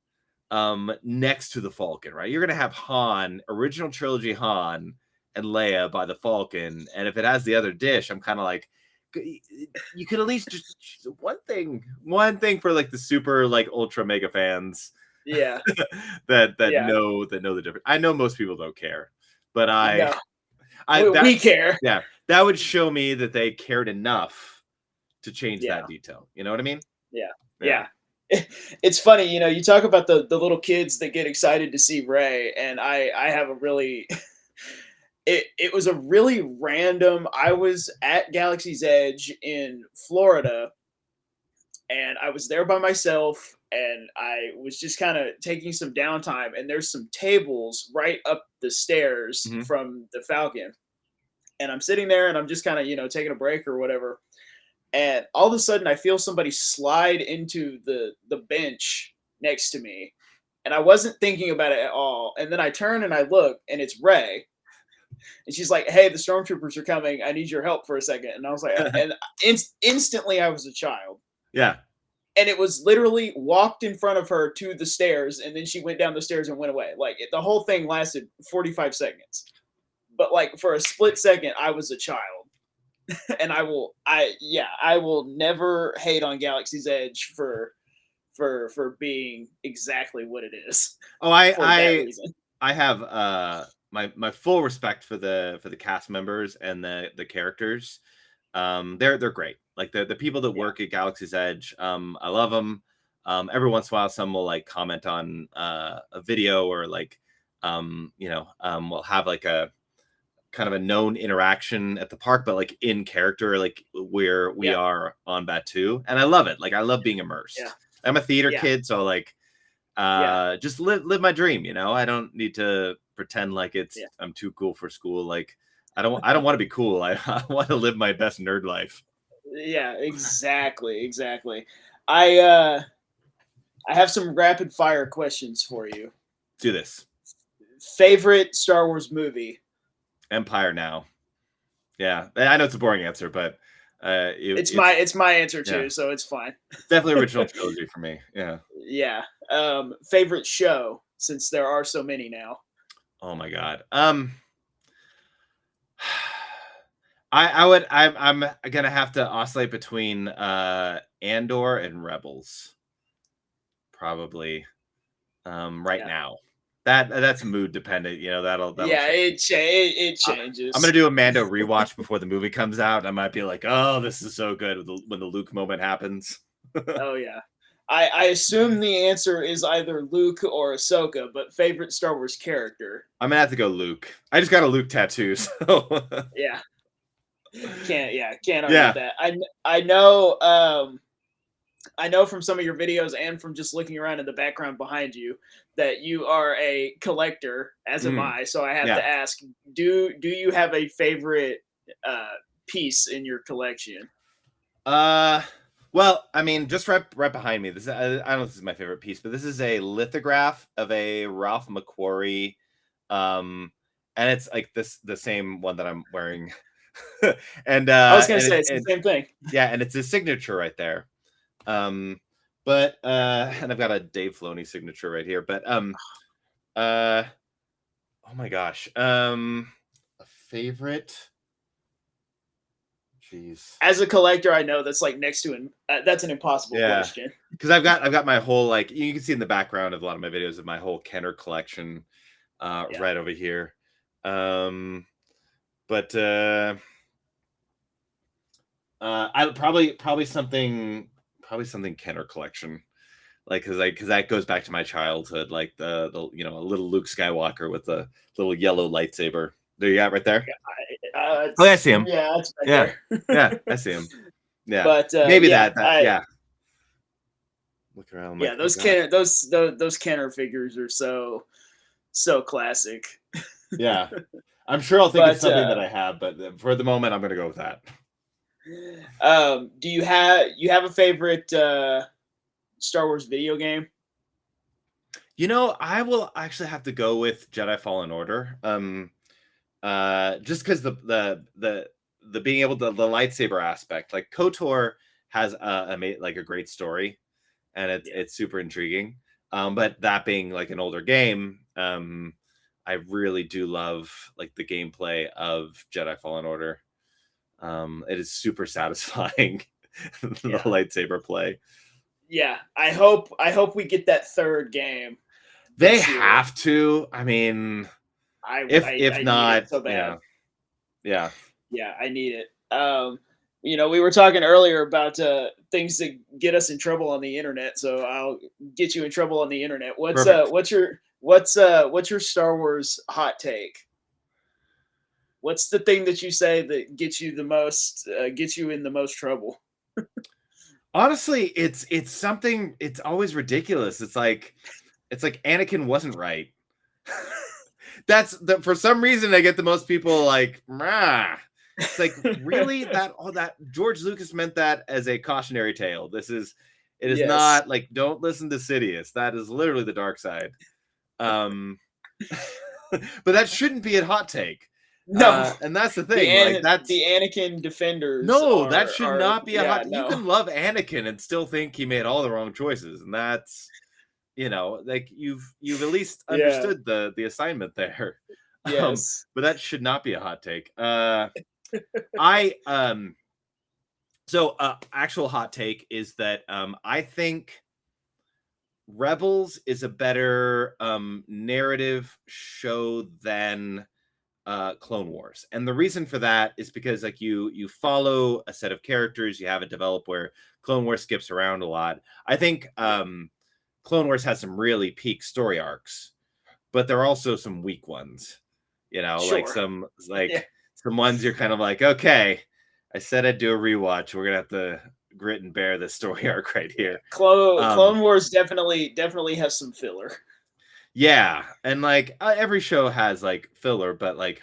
next to the Falcon, right? You're gonna have Han, original trilogy Han and Leia by the Falcon, and if it has the other dish, I'm kind of like, you could at least just one thing for like the super like ultra mega fans Yeah. that Yeah. know the difference. I know most people don't care, but I No. I We care. yeah, that would show me that they cared enough to change Yeah. that detail. You know what I mean? Yeah. Yeah. Yeah. It's funny, you talk about the little kids that get excited to see Ray, and I have a really it was a really random. I was at Galaxy's Edge in Florida, and I was there by myself, and I was just kind of taking some downtime, and there's some tables right up the stairs Mhm. from the Falcon, and I'm sitting there, and I'm just kind of taking a break or whatever, and all of a sudden I feel somebody slide into the bench next to me, and I wasn't thinking about it at all, and then I turn and I look, and it's Ray, and she's like, "Hey, the stormtroopers are coming. I need your help for a second." And I was like, and instantly I was a child, Yeah. and it was literally walked in front of her to the stairs, and then she went down the stairs and went away. Like the whole thing lasted 45 seconds, but like for a split second, I was a child. And I will never hate on Galaxy's Edge for being exactly what it is Oh, for that reason. I have my full respect for the cast members and the characters. They're great. Like the people that Yeah. work at Galaxy's Edge, I love them. Every once in a while, some will like comment on a video, or like we'll have like a kind of a known interaction at the park, but like in character, like where we Yeah. are on Batu, and I love it. Like I love being Yeah. immersed. I'm a theater Yeah. kid, so like Yeah. just live my dream. I don't need to pretend like Yeah. I'm too cool for school. Like I don't want to be cool. I want to live my best nerd life. Yeah, exactly, exactly. I have some rapid fire questions for you. Do this. Favorite Star Wars movie? Empire now. Yeah, I know it's a boring answer, but It's my answer yeah, too, so it's fine. it's definitely original trilogy for me. Yeah. Yeah. Favorite show, since there are so many now. Oh my god. I'm gonna have to oscillate between Andor and Rebels, probably. Right Yeah. now. That's mood dependent. That'll Yeah, change. it I'm gonna changes. do a Mando rewatch before the movie comes out. I might be like, oh, this is so good when the Luke moment happens. Oh yeah. I assume the answer is either Luke or Ahsoka, but favorite Star Wars character. I'm gonna have to go Luke. I just got a Luke tattoo, so Yeah. Can't argue with yeah. that. I know from some of your videos and from just looking around in the background behind you that you are a collector, as am Mm, I. So I have yeah. to ask, do you have a favorite uh, piece in your collection? Uh, well, I mean, just right behind me. I don't know if this is my favorite piece, but this is a lithograph of a Ralph McQuarrie, um, and it's like the same one that I'm wearing, and I was gonna and say it, it's the and same thing. yeah, and it's his signature right there. Um, and I've got a Dave Filoni signature right here, but uh, oh my gosh, a favorite. Jeez. As a collector, I know that's like next to an that's an impossible Yeah, question. because I've got my whole, like, you can see in the background of a lot of my videos of my whole Kenner collection Yeah. right over here. Um, but I probably something Kenner collection, like because that goes back to my childhood, like the a little Luke Skywalker with the little yellow lightsaber. There you got right there. Oh yeah, I see him. Yeah, it's right Yeah, there. yeah, I see him. Yeah, But maybe yeah, that yeah. Look around, I'm like, oh those god. Kenner those Kenner figures are so classic. Yeah. I'm sure I'll think of But something that I have, but for the moment, I'm gonna go with that. do you have a favorite Star Wars video game? I will actually have to go with Jedi Fallen Order. Just because the being able to the lightsaber aspect, like KOTOR has like a great story, and Yeah, it's super intriguing. But that being like an older game, I really do love like the gameplay of Jedi Fallen Order. It is super satisfying, the yeah, lightsaber play. yeah. I hope we get that third game They this year. have to. I mean, I if I need it not, so bad. yeah. Yeah, I need it. We were talking earlier about things that get us in trouble on the internet, so I'll get you in trouble on the internet. Perfect. What's your Star Wars hot take? What's the thing that you say that gets you in the most trouble? Honestly, it's something. It's always ridiculous. It's like Anakin wasn't right. For some reason I get the most people like, "Rah." It's like, really, that George Lucas meant that as a cautionary tale. It is Yes. not like, don't listen to Sidious. That is literally the dark side. Um, but that shouldn't be a hot take. No. And that's the thing. Like, The Anakin defenders no, that should are not be a yeah, hot. You no. can love Anakin and still think he made all the wrong choices, and that's like, you've at least Yeah. understood the assignment there. Um, Yes. but that should not be a hot take. I so actual hot take is that I think Rebels is a better narrative show than Clone Wars. And the reason for that is because, like, you follow a set of characters, you have it develop, where Clone Wars skips around a lot. I think Clone Wars has some really peak story arcs, but there are also some weak ones. Like Sure. some Yeah. like some ones you're kind of like, okay, I said I'd do a rewatch. We're gonna have to grit and bear this story arc right Yeah, here. Clone Wars definitely has some filler. Yeah, and like every show has like filler, but like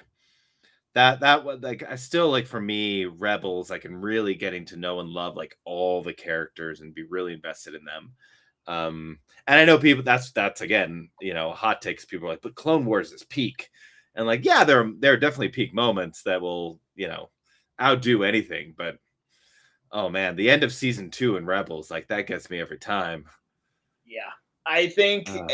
like I still like for me Rebels, I can really getting to know and love like all the characters and be really invested in them. And I know people that's again, hot takes. People are like, but Clone Wars is peak. And like, yeah, there are definitely peak moments that will, outdo anything. But oh man, the end of season 2 in Rebels, like that gets me every time. Yeah. I think Uh,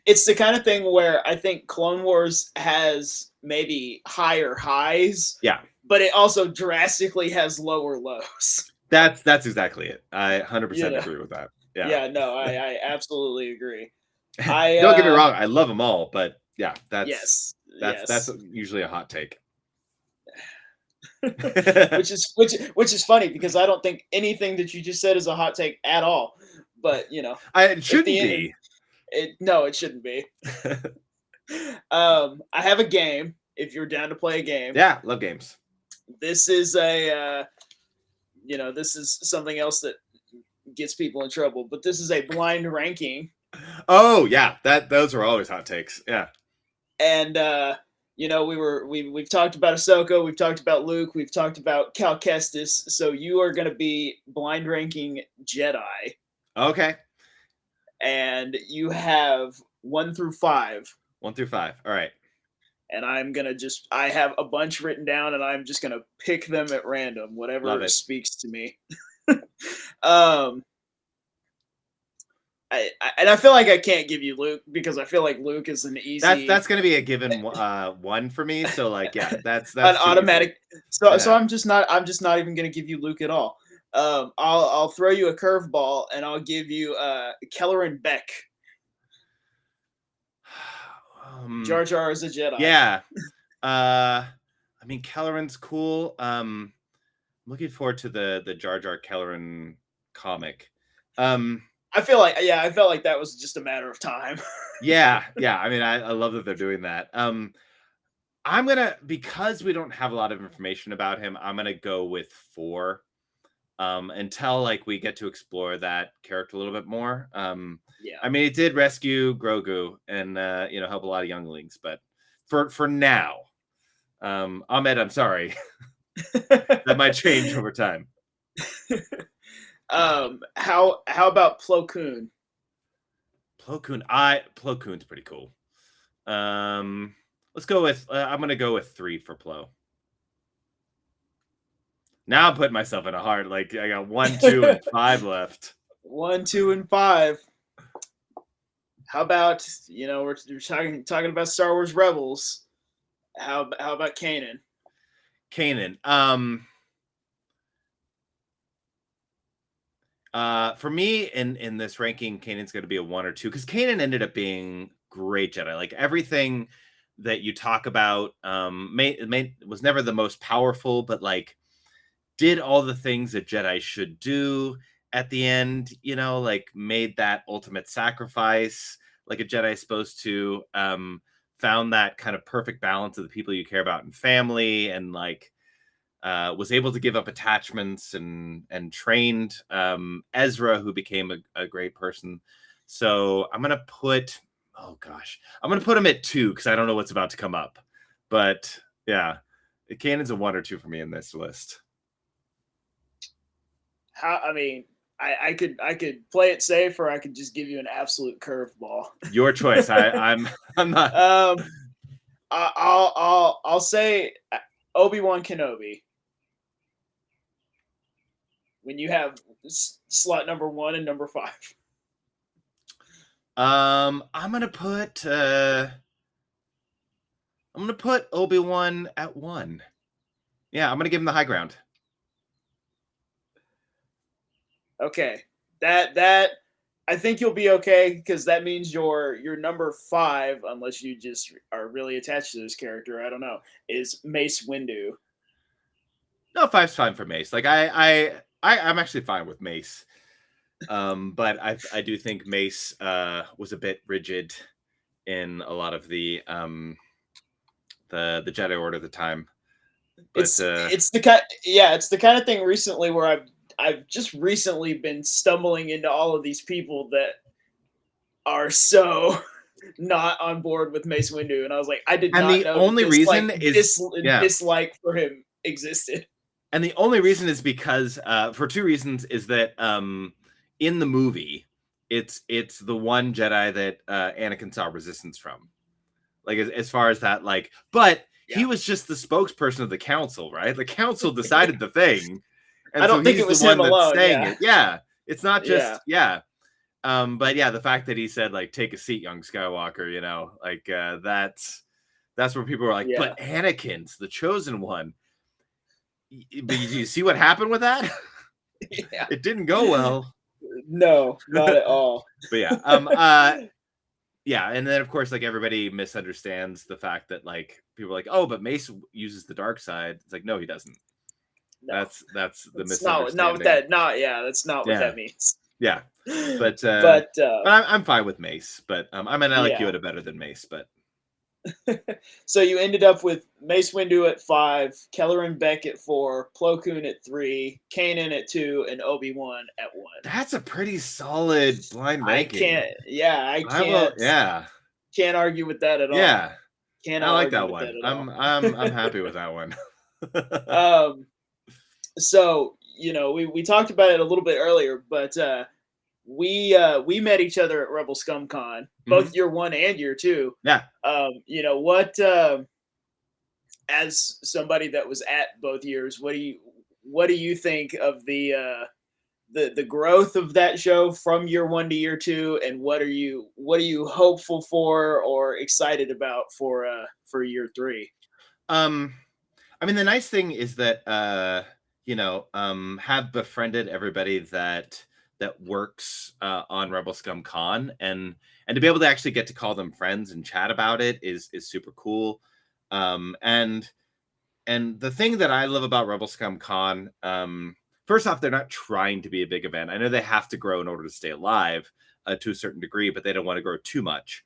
it's the kind of thing where I think Clone Wars has maybe higher highs, yeah, but it also drastically has lower lows. that's exactly it. I You 100% know. agree with that. Yeah. Yeah, no, I absolutely agree. I Don't get me wrong, I love them all, but yeah, that's yes, that's yes. usually a hot take. which is funny because I don't think anything that you just said is a hot take at all. But It if shouldn't the be. it no, it shouldn't be. I have a game. If you're down to play a game, Yeah, love games. this is a this is something else that gets people in trouble. But this is a blind ranking, Oh yeah, those are always hot takes. Yeah, and we've talked about Ahsoka, we've talked about Luke, we've talked about Cal Kestis. So you are going to be blind ranking Jedi, okay. and you have 1 through 5. 1 through 5. All right, And I have a bunch written down, and I'm just gonna pick them at random, love whatever it. speaks to me. um, and I feel like I can't give you Luke because I feel like Luke is an easy, That's gonna be a given one for me. So like, yeah, an that's too easy. automatic. So Yeah. I'm just not even gonna give you Luke at all. I'll throw you a curveball, and I'll give you Kelleran Beck. Um. Jar Jar is a Jedi. Yeah. I mean, Kelleran's cool. Looking forward to the Jar Jar Kelleran comic. Um. I felt like that was just a matter of time. Yeah. Yeah. I mean, I love that they're doing that. I'm gonna because we don't have a lot of information about him. I'm gonna go with 4. Until like we get to explore that character a little bit more. Yeah. I mean, it did rescue Grogu and help a lot of younglings, but for now, Ahmed, I'm sorry, that might change over time. How about Plo Koon? Plo Koon's pretty cool. Let's go with I'm gonna go with 3 for Plo. Now I'm putting myself in a hard like I got 1, 2, and 5 left. 1, 2, and 5. How about we're talking about Star Wars Rebels? How about Kanan? Kanan. For me, in this ranking, Kanan's going to be a 1 or 2 because Kanan ended up being great Jedi. Like everything that you talk about, was never the most powerful, but like did all the things that Jedi should do at the end. Like made that ultimate sacrifice, like a Jedi is supposed to. Found that kind of perfect balance of the people you care about and family, and like was able to give up attachments and trained Ezra, who became a great person. So I'm gonna put I'm gonna put him at 2 because I don't know what's about to come up. But yeah, Kanan's a 1 or 2 for me in this list. I mean, I could play it safe, or I could just give you an absolute curveball. Your choice. I'm not. um, I'll say Obi-Wan Kenobi. When you have slot number 1 and number 5. I'm gonna put Obi-Wan at 1. Yeah, I'm gonna give him the high ground. Okay, that I think you'll be okay because that means your number 5, unless you just are really attached to this character. I don't know. Is Mace Windu? No, 5's fine for Mace. Like I'm actually fine with Mace. But I do think Mace was a bit rigid in a lot of the Jedi Order at the time. But It's the kind of thing recently where I've just recently been stumbling into all of these people that are so not on board with Mace Windu, and I was like, I did And not the know that only this reason is yeah. dislike for him existed. And the only reason is because for two reasons is that in the movie it's the one Jedi that Anakin saw resistance from. Like as far as that, like, but Yeah. he was just the spokesperson of the council, right? The council decided the thing, I and so don't think he's it the was him one that's alone. saying Yeah. it. Yeah, it's not Yeah. just yeah. But yeah, the fact that he said like "take a seat, young Skywalker," you know, like that's where people were like, Yeah. "But Anakin's the chosen one." But you see what happened with that? Yeah. It didn't go well. No, not at all. But yeah, yeah, and then of course, like everybody misunderstands the fact that like people are like, oh, but Mace uses the dark side. It's like, no, he doesn't. No. That's the It's not what misunderstanding. that not yeah, that's not what Yeah, that means. yeah, but But I'm fine with Mace. But I mean, I like yeah. Yoda better than Mace. But So you ended up with Mace Windu at 5, Kelleran Beck at 4, Plo Koon at 3, Kanan at 2, and Obi-Wan at 1. that's a pretty solid blind I ranking. can't yeah, I I will, yeah, can't argue with that at all. yeah. I Cannot like argue that with that one. at all. I'm happy with that one. So, you know, we talked about it a little bit earlier, but we met each other at Rebel Scum Con, Mhm. both year 1 and year 2. Yeah. You know, what as somebody that was at both years, what do you think of the growth of that show from year 1 to year 2, and what are you hopeful for or excited about for year 3? Um, I mean, the nice thing is that you know, have befriended everybody that works on Rebel Scum Con, and to be able to actually get to call them friends and chat about it is super cool. And the thing that I love about Rebel Scum Con, first off, they're not trying to be a big event. I know they have to grow in order to stay alive to a certain degree, but they don't want to grow too much.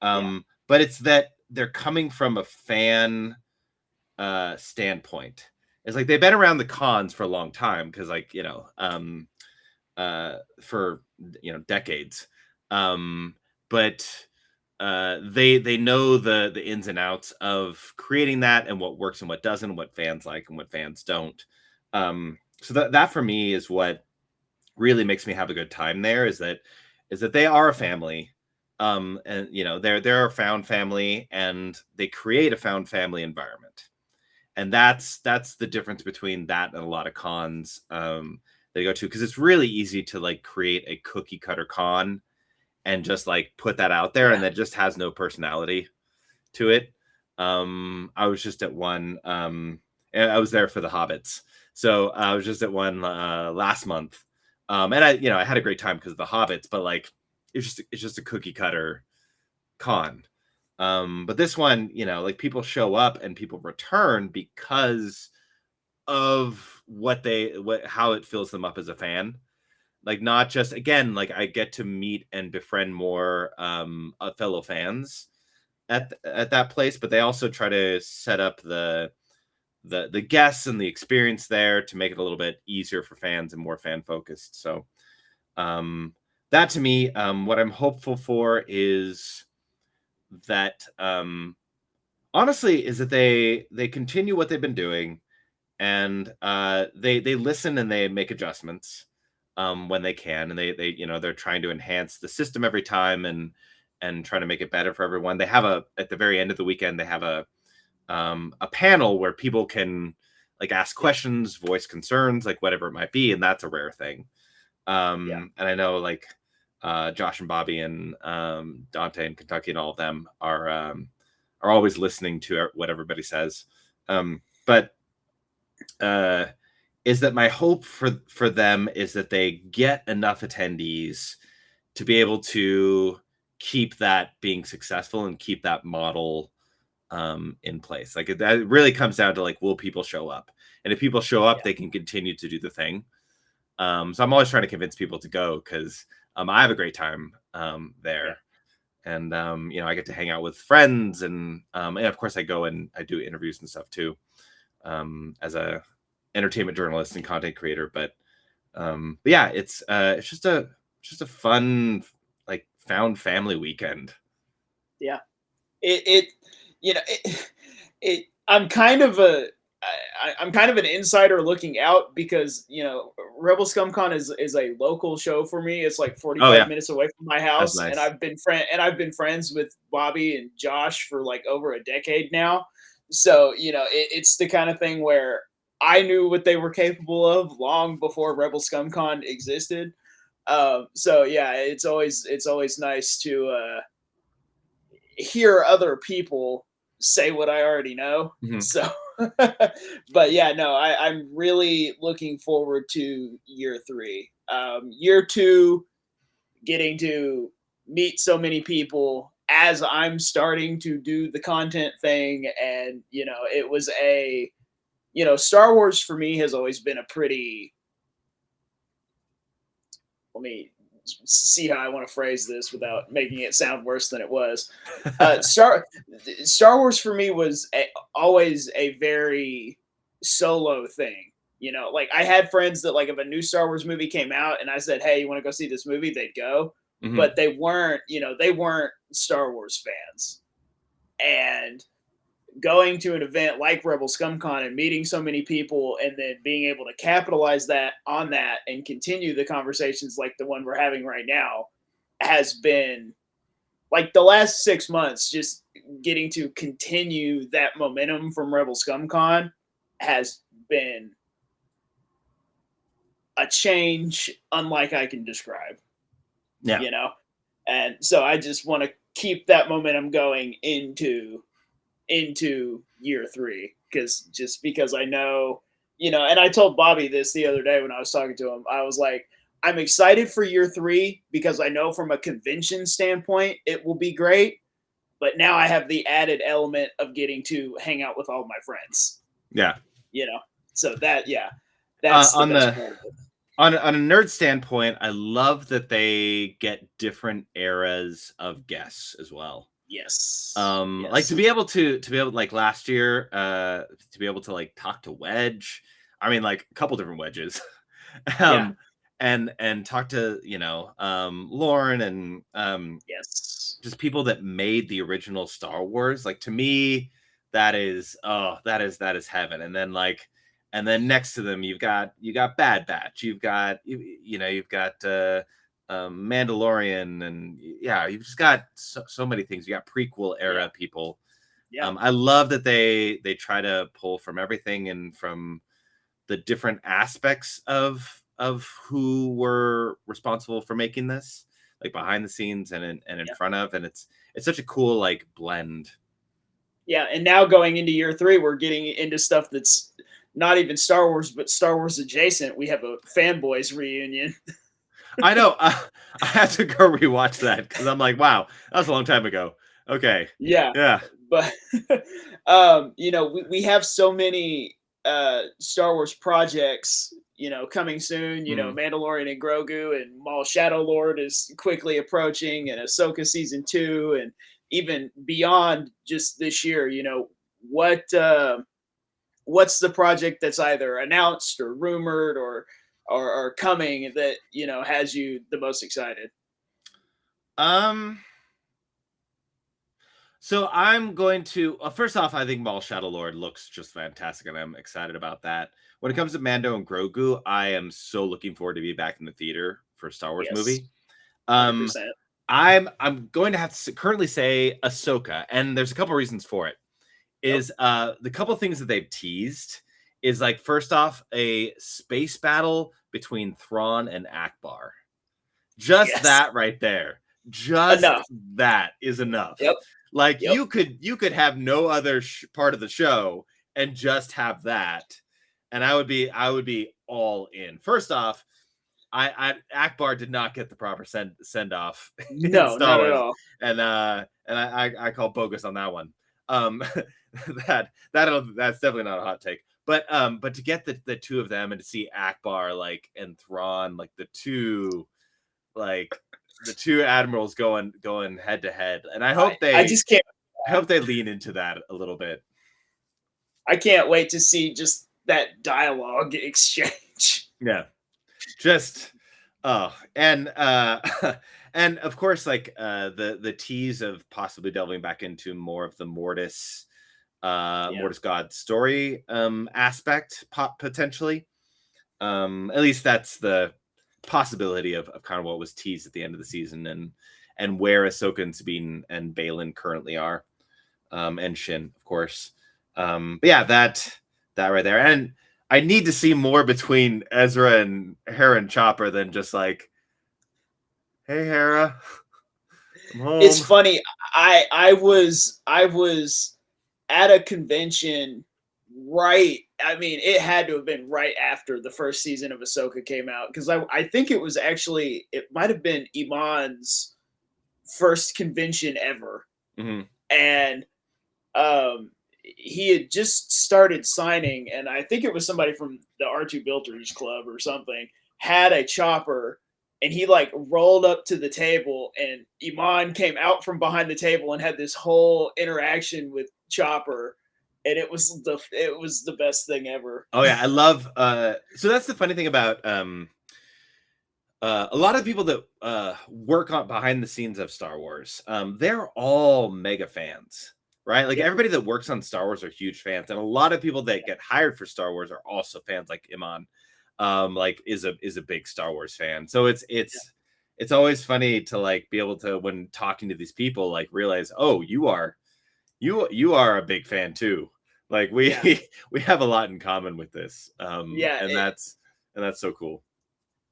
Yeah. But it's that they're coming from a fan standpoint. It's like they've been around the cons for a long time because, like, you know, for decades. But they know the ins and outs of creating that and what works and what doesn't, what fans like and what fans don't. So that for me is what really makes me have a good time there. Is that they are a family. And you know they're a found family, and they create a found family environment, and that's the difference between that and a lot of cons they go to, because it's really easy to like create a cookie cutter con and just like put that out there, and that just has no personality to it. I was just at one. I was there for the Hobbits, so I was just at one last month, and I had a great time because of the Hobbits, but like it's just a cookie cutter con. But this one, like people show up and people return because of how it fills them up as a fan. Like not just, again, like I get to meet and befriend more fellow fans at that place, but they also try to set up the guests and the experience there to make it a little bit easier for fans and more fan focused. So that to me, what I'm hopeful for is that honestly is that they continue what they've been doing, and they listen and they make adjustments when they can, and they they're trying to enhance the system every time and try to make it better for everyone. They have at the very end of the weekend they have a panel where people can like ask questions, voice concerns, like whatever it might be, and that's a rare thing. And I know like Josh and Bobby and Dante and Kentucky and all of them are always listening to what everybody says. But is that my hope for them is that they get enough attendees to be able to keep that being successful and keep that model in place. Like that really comes down to like, will people show up? And if people show up, they can continue to do the thing. So I'm always trying to convince people to go because I have a great time there. And I get to hang out with friends, and of course I go and I do interviews and stuff too, as a entertainment journalist and content creator. But But yeah, it's just a fun like found family weekend. Yeah. It you know it I'm kind of I'm kind of an insider looking out because Rebel Scum Con is a local show for me. It's like Oh 45 yeah, minutes away from my that's house, and nice. I've been friends with Bobby and Josh for like over a decade now. So it's the kind of thing where I knew what they were capable of long before Rebel Scum Con existed. So yeah, it's always nice to hear other people say what I already know. Mhm. So, but yeah, no, I'm really looking forward to year three. Year two, getting to meet so many people as I'm starting to do the content thing. And, it was Star Wars for me has always been a pretty, let me see how I want to phrase this without making it sound worse than it was. Uh, Star Star Wars for me was always a very solo thing. Like I had friends that like if a new Star Wars movie came out and I said, "Hey, you want to go see this movie?" They'd go, Mhm. but they weren't Star Wars fans. And going to an event like Rebel Scum Con and meeting so many people and then being able to capitalize that on that and continue the conversations like the one we're having right now has been like the last 6 months, just getting to continue that momentum from Rebel Scum Con has been a change unlike I can describe, Yeah. you know? And so I just want to keep that momentum going into year three because I know, and I told Bobby this the other day when I was talking to him. I was like, I'm excited for year three because I know from a convention standpoint it will be great, but now I have the added element of getting to hang out with all my friends, Yeah. you know. So that yeah, that's the On best the part of it. on a nerd standpoint, I love that they get different eras of guests as well. Yes. Like Yes. to be able like last year, to be able to like talk to Wedge. I mean, like a couple different Wedges. Yeah. um, and talk to Lauren and Yes. just people that made the original Star Wars. Like to me, that is that is heaven. And then next to them, you got Bad Batch, you've got Mandalorian, and yeah, you've just got so many things. You got prequel Yeah. era people. Yeah. I love that they try to pull from everything and from the different aspects of who were responsible for making this, like behind the scenes and in Yeah. front of, and it's such a cool like blend. Yeah. And now going into year three, we're getting into stuff that's not even Star Wars, but Star Wars adjacent. We have a fanboys reunion. I know. I have to go rewatch that because I'm like, wow, that was a long time ago. Okay, Yeah. yeah. But we have so many Star Wars projects, coming soon. Mhm. Mandalorian and Grogu, and Maul Shadow Lord is quickly approaching, and Ahsoka season 2, and even beyond just this year. What what's the project that's either announced or rumored or coming that has you the most excited? Um. So I'm going to first off, I think Maul Shadow Lord looks just fantastic, and I'm excited about that. When it comes to Mando and Grogu, I am so looking forward to be back in the theater for a Star Wars Yes, movie. hundred Um, percent. I'm going to have to currently say Ahsoka, and there's a couple reasons for it. Yep. Is the couple things that they've teased is like first off a space battle between Thrawn and Akbar. Just Yes. that right there. Just Enough. that is enough. Yep. Like Yep. you could have no other part of the show and just have that, and I would be all in. First off, I Akbar did not get the proper send off in No, Star not at Wars, all. and I call bogus on that one. Um, that's definitely not a hot take. But to get the two of them and to see Akbar like and Thrawn like like the two admirals going head to head, and I just can't. I hope they lean into that a little bit. I can't wait to see just that dialogue exchange. Yeah. just and and of course, like the tease of possibly delving back into more of the Yeah. Mortis God story aspect potentially. At least that's the possibility of kind of what was teased at the end of the season, and where Ahsoka and Sabine and Balin currently are, and Shin, of course. But yeah, that right there. And I need to see more between Ezra and Hera and Chopper than just like, hey Hera, I'm It's home. funny. I was at a convention right. I mean, it had to have been right after the first season of Ahsoka came out because I think it was actually it might have been Iman's first convention ever, Mm-hmm. and he had just started signing, and I think it was somebody from the R2 Builders Club or something had a chopper, and he like rolled up to the table, and Iman came out from behind the table and had this whole interaction with Chopper, and it was the best thing ever. Oh yeah, I love. So that's the funny thing about a lot of people that work on behind the scenes of Star Wars. They're all mega fans, right? Like Yeah, everybody that works on Star Wars are huge fans, and a lot of people that get hired for Star Wars are also fans. Like Iman, like is a big Star Wars fan. So it's always funny to like be able to, when talking to these people, like realize, oh, you are a big fan too. Like we yeah, we have a lot in common with this, yeah. and that's so cool.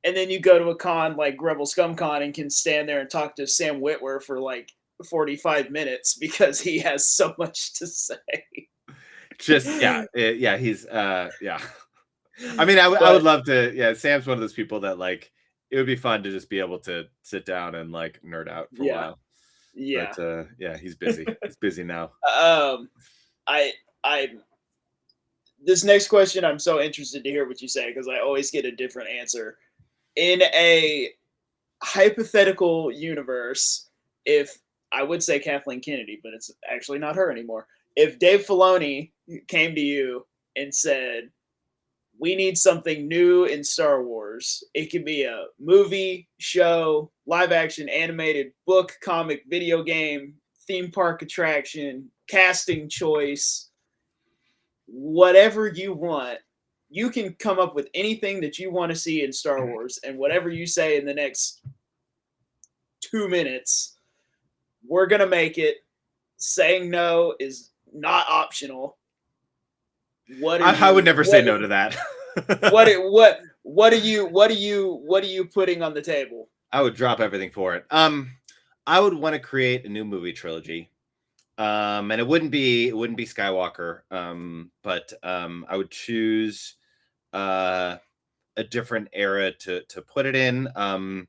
And then you go to a con like Rebel Scum Con and can stand there and talk to Sam Witwer for like 45 minutes because he has so much to say. Just yeah, he's yeah. I mean, I would But love to. Yeah, Sam's one of those people that like it would be fun to just be able to sit down and like nerd out for a yeah, while. yeah. But yeah, he's busy. He's busy now. Um, I, I, this next question, I'm so interested to hear what you say because I always get a different answer. In a hypothetical universe, if I would say Kathleen Kennedy, but it's actually not her anymore. If Dave Filoni came to you and said, we need something new in Star Wars. It could be a movie, show, live action, animated, book, comic, video game, theme park attraction, casting choice, whatever you want. You can come up with anything that you want to see in Star Wars, and whatever you say in the next 2 minutes, we're going to make it. Saying no is not optional. What are I would you never say no to that. what are you putting on the table? I would drop everything for it. I would want to create a new movie trilogy. And it wouldn't be Skywalker. But I would choose a different era to put it in.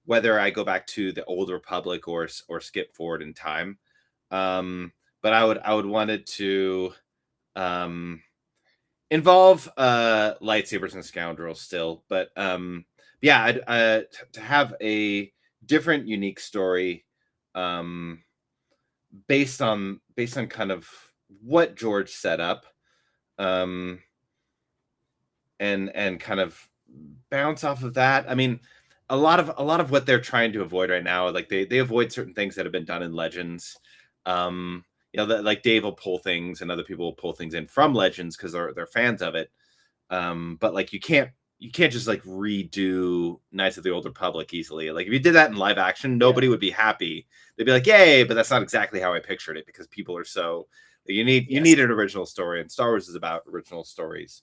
Whether I go back to the Old Republic or skip forward in time. But I would want it to um involve lightsabers and scoundrels still, but yeah, to have a different, unique story, um, based on kind of what George set up, um, and kind of bounce off of that. I mean, a lot of what they're trying to avoid right now, like they avoid certain things that have been done in Legends. That like Dave will pull things and other people will pull things in from Legends because they're fans of it. But like you can't just like redo Knights of the Old Republic easily. Like if you did that in live action, Yeah. nobody would be happy. They'd be like, "Yay!" But that's not exactly how I pictured it because people are so you Yes. need an original story, and Star Wars is about original stories.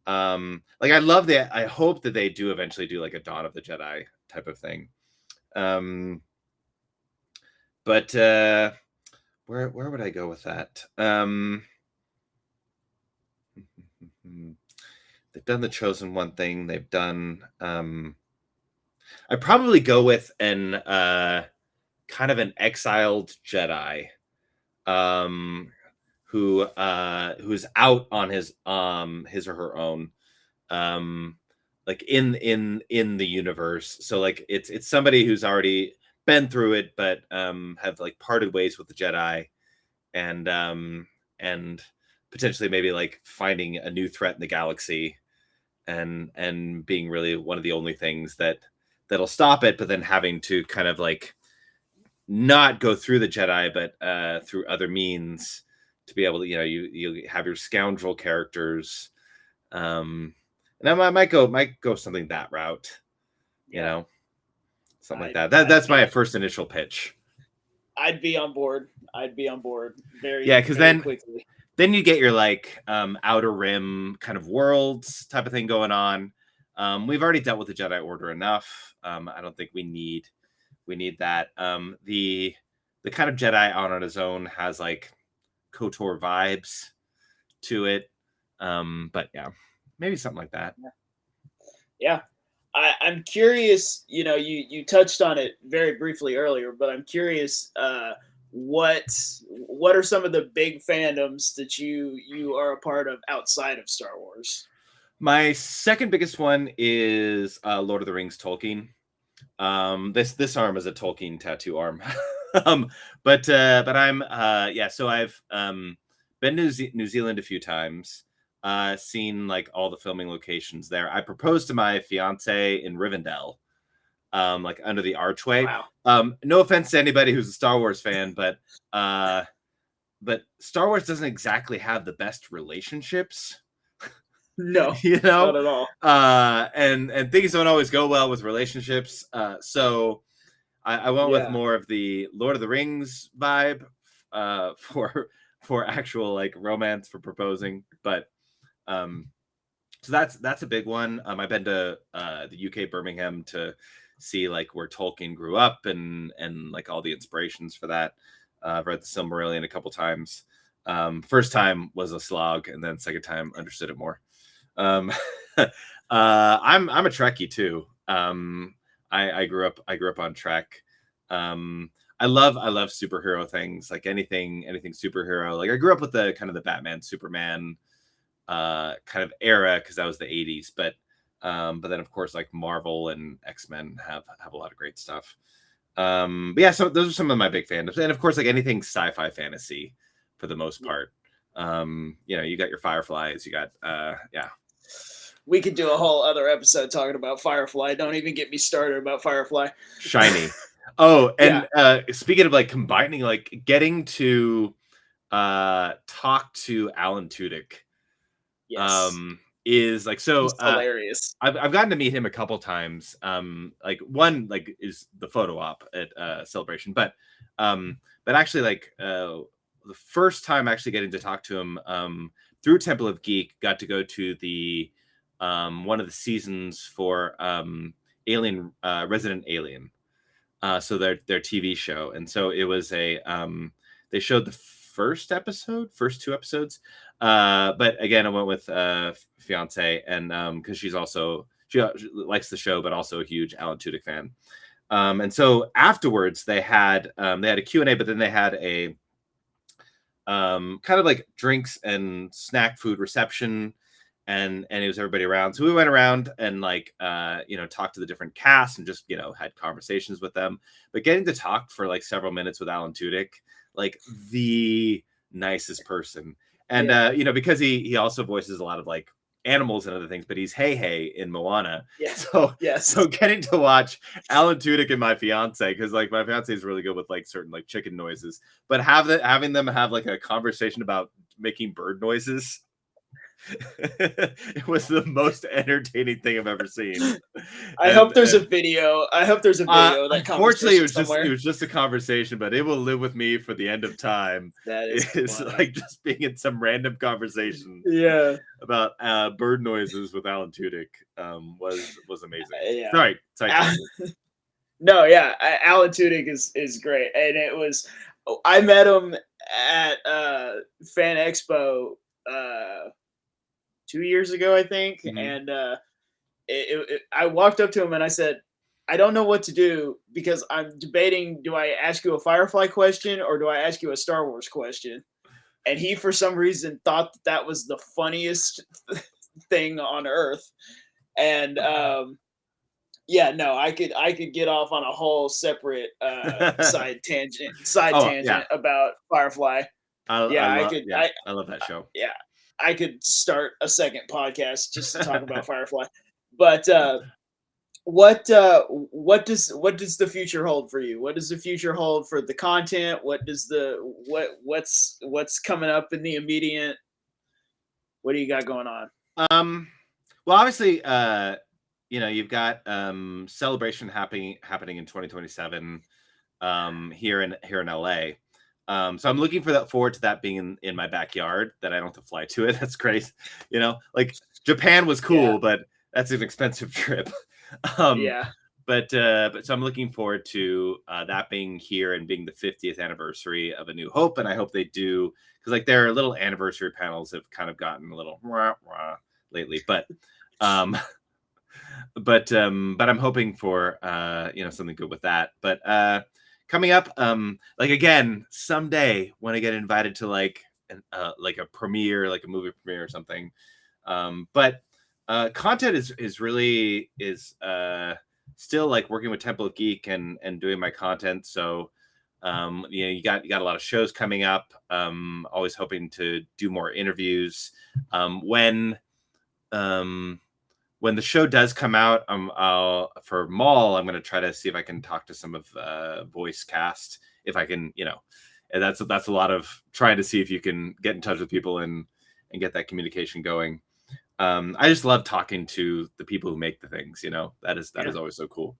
Like I hope that they do eventually do like a Dawn of the Jedi type of thing. Um, but where would I go with that? They've done the Chosen One thing. They've done. I'd probably go with an kind of an exiled Jedi, um, who's out on his or her own, um, like in the universe. So like it's somebody who's already been through it, but have like parted ways with the Jedi, and potentially maybe like finding a new threat in the galaxy, and being really one of the only things that'll stop it, but then having to kind of like not go through the Jedi, but through other means to be able to, you have your scoundrel characters, and I might go something that route, Yeah. something like I that. I That's my first initial pitch. I'd be on board. I'd be on board Yeah, very, because very quickly. then you get your like outer rim kind of worlds type of thing going on. We've already dealt with the Jedi Order enough. I don't think we need that. The kind of Jedi on his own has like KOTOR vibes to it. But yeah, maybe something like that. Yeah. I'm curious, you touched on it very briefly earlier, but I'm curious, what what are some of the big fandoms that you are a part of outside of Star Wars? My second biggest one is Lord of the Rings Tolkien. This arm is a Tolkien tattoo arm. um, but I'm yeah. So I've been to New Zealand a few times. Seen like all the filming locations there. I proposed to my fiance in Rivendell, like under the archway. Wow. No offense to anybody who's a Star Wars fan, uh, but Star Wars doesn't exactly have the best relationships. No, you know not at all. and things don't always go well with relationships, so I went with Yeah. more of the Lord of the Rings vibe, for actual like romance for proposing. But so that's a big one. I've been to the UK, Birmingham, to see like where Tolkien grew up and like all the inspirations for that. I've read the Silmarillion a couple times. First time was a slog, and then second time understood it more. um I'm a Trekkie too. I grew up on Trek. I love superhero things, like anything superhero. Like I grew up with the kind of the Batman, Superman kind of era, because that was the 80s. But then of course like Marvel and X-Men have a lot of great stuff. But yeah, so those are some of my big fandoms, and of course like anything sci-fi fantasy for the most part. You got your Fireflies, you got yeah. We could do a whole other episode talking about Firefly. Don't even get me started about Firefly. Shiny. Oh, Yeah. and speaking of like combining, like getting to talk to Alan Tudyk Yes. is like, He's so hilarious. I've gotten to meet him a couple times. Like one like is the photo op at Celebration, but actually like the first time actually getting to talk to him through Temple of Geek, got to go to the one of the seasons for Alien, Resident Alien. So their TV show, and so it was they showed the first two episodes. But again, I went with fiance, and because she likes the show, but also a huge Alan Tudyk fan. And so afterwards they had a Q&A, but then they had a kind of like drinks and snack food reception, and it was everybody around. So we went around and like talked to the different casts and just had conversations with them. But getting to talk for like several minutes with Alan Tudyk, like the nicest person. And Yeah. because he also voices a lot of like animals and other things, but he's Hey in Moana. Yeah. So Yes. getting to watch Alan Tudyk and my fiance, because like my fiance is really good with like certain like chicken noises, but having them have like a conversation about making bird noises. It was the most entertaining thing I've ever seen. I And hope there's a video. I hope there's a video of that unfortunately, conversation it somewhere. was just a conversation, but it will live with me for the end of time. That is It's funny. like just being in some random conversation Yeah. about bird noises with Alan Tudyk was amazing. Yeah. Sorry, Al- sidetracked. no, yeah. Alan Tudyk is great, and it was. I met him at Fan Expo uh 2 years ago, I think, Mhm. and I walked up to him and I said, I don't know what to do because I'm debating, do I ask you a Firefly question or do I ask you a Star Wars question? And he, for some reason, thought that was the funniest thing on earth. And yeah, no, I could get off on a whole separate side Oh yeah, tangent about Firefly. I Yeah, I love could. yeah, I love that show. Yeah, I could start a second podcast just to talk about Firefly. But what does the future hold for you? What does the future hold for the content? What's coming up in the immediate? What do you got going on? Well, obviously, you've got Celebration happening in 2027 here in LA. So I'm looking forward to that being in my backyard, that I don't have to fly to it. That's great. Like Japan was cool, Yeah. but that's an expensive trip. um, Yeah. but so I'm looking forward to that being here and being the 50th anniversary of A New Hope, and I hope they do, because like their little anniversary panels have kind of gotten a little rah, rah lately, but but I'm hoping for something good with that. But coming up, like again, someday when I get invited to like a premiere, like a movie premiere or something. But content is really still like working with Temple of Geek and doing my content. So you got a lot of shows coming up. Always hoping to do more interviews. When the show does come out, for Maul, I'm going to try to see if I can talk to some of voice cast, if I can, and that's a lot of trying to see if you can get in touch with people and get that communication going. I just love talking to the people who make the things, that is always so cool.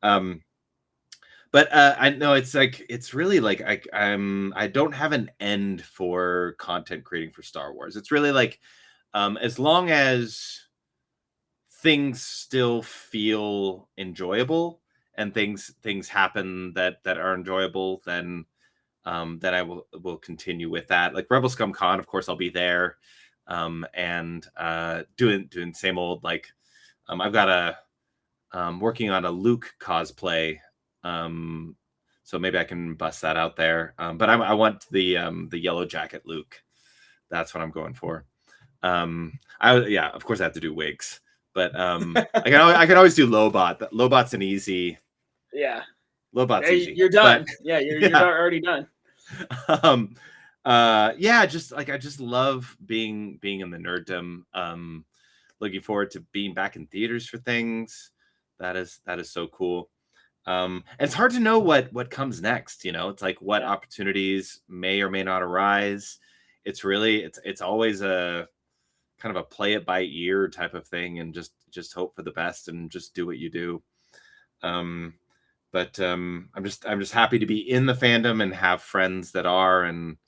But I know it's really like I don't have an end for content creating for Star Wars. It's really like as long as things still feel enjoyable and things happen that are enjoyable, then I will continue with that. Like Rebel Scum Con, of course, I'll be there, and doing same old, like I've got working on a Luke cosplay, so maybe I can bust that out there. But I want the yellow jacket Luke. That's what I'm going for. Of course I have to do wigs. But I can always do Lobot. Lobot's an easy. Yeah. Lobot's easy. You're done. But, you're already done. Just like I just love being in the nerddom. Looking forward to being back in theaters for things. That is so cool. And it's hard to know what comes next. It's like what opportunities may or may not arise. It's really it's always a kind of a play it by ear type of thing, and just hope for the best and just do what you do. But I'm just happy to be in the fandom and have friends that are, and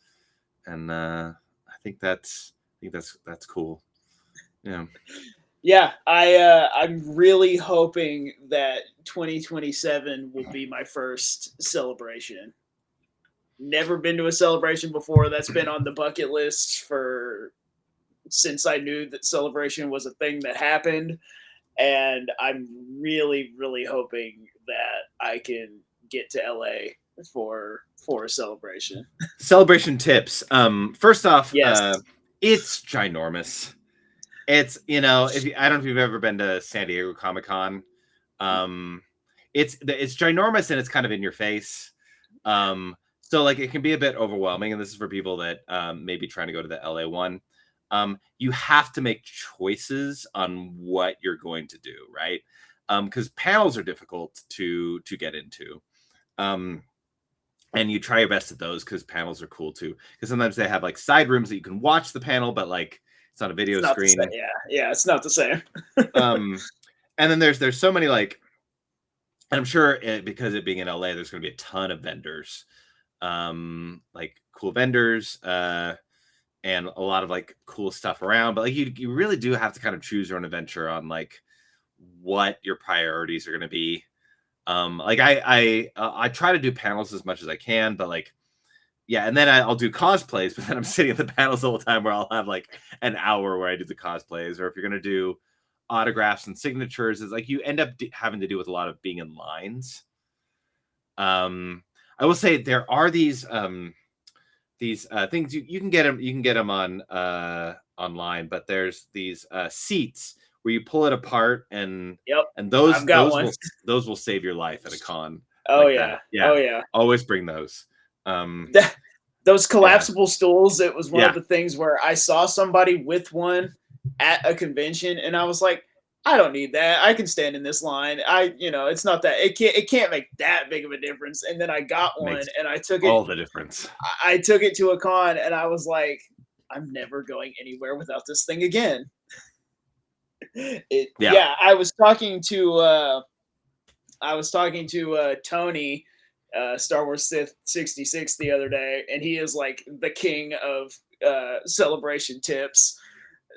I think that's cool. Yeah, I'm really hoping that 2027 will be my first celebration. Never been to a celebration before. That's been on the bucket list since I knew that celebration was a thing that happened, and I'm really, really hoping that I can get to LA for a celebration. Celebration tips. First off, Yes. it's ginormous. It's I don't know if you've ever been to San Diego Comic-Con. It's ginormous and it's kind of in your face. So like it can be a bit overwhelming, and this is for people that may be trying to go to the LA one. You have to make choices on what you're going to do, right? Because panels are difficult to get into. And you try your best at those because panels are cool too. Because sometimes they have like side rooms that you can watch the panel, but like it's not a video screen. Yeah, it's not the same. And then there's so many, like, and I'm sure because it being in LA, there's going to be a ton of vendors, like cool vendors, and a lot of like cool stuff around. But like you really do have to kind of choose your own adventure on like what your priorities are going to be. Like I try to do panels as much as I can, but like, yeah, and then I'll do cosplays, but then I'm sitting at the panels all the time where I'll have like an hour where I do the cosplays. Or if you're going to do autographs and signatures, it's like you end up having to do with a lot of being in lines. I will say there are these things you can get them on online, but there's these seats where you pull it apart, and those will save your life at a con. Oh like yeah. that. Yeah. Oh yeah. Always bring those. those Yeah. collapsible stools, it was one of Yeah. the things where I saw somebody with one at a convention, and I was like, I don't need that. I can stand in this line. It's not that it can't make that big of a difference. And then I got one, Makes and I took it. all the difference. I took it to a con, and I was like, I'm never going anywhere without this thing again. Yeah. I was talking to Tony, Star Wars Sith 66 the other day, and he is like the king of celebration tips.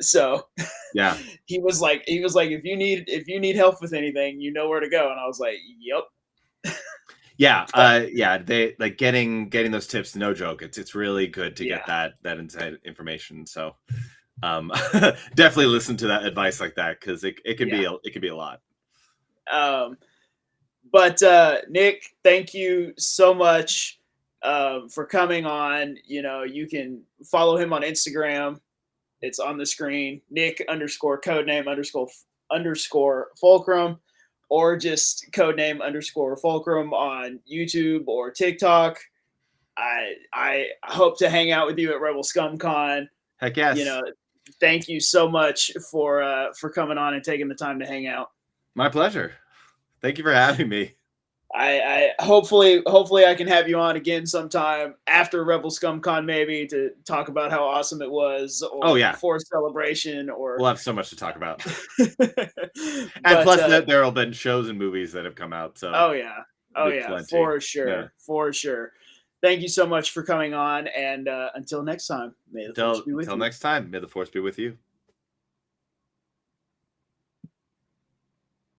So Yeah. he was like, if you need help with anything, you know where to go. And I was like, yep. Yeah, But yeah, they like getting those tips, no joke. It's really good to yeah, get that inside information. So um definitely listen to that advice like that, because it can yeah. be it can be a lot. Um, but Nick, thank you so much for coming on. You can follow him on Instagram. It's on the screen. Nick underscore codename underscore Fulcrum, or just codename underscore Fulcrum on YouTube or TikTok. I hope to hang out with you at Rebel Scum Con. Heck You yes. know, thank you so much for coming on and taking the time to hang out. My pleasure. Thank you for having me. I hopefully I can have you on again sometime after Rebel Scum Con, maybe, to talk about how awesome it was, Oh or yeah. before celebration, or We'll have so much to talk about. And but plus there have been shows and movies that have come out, so oh yeah, there'll be plenty. for Yeah. sure, for sure. Thank you so much for coming on, and until next time, may the force be with Until you. next time, may the force be with you.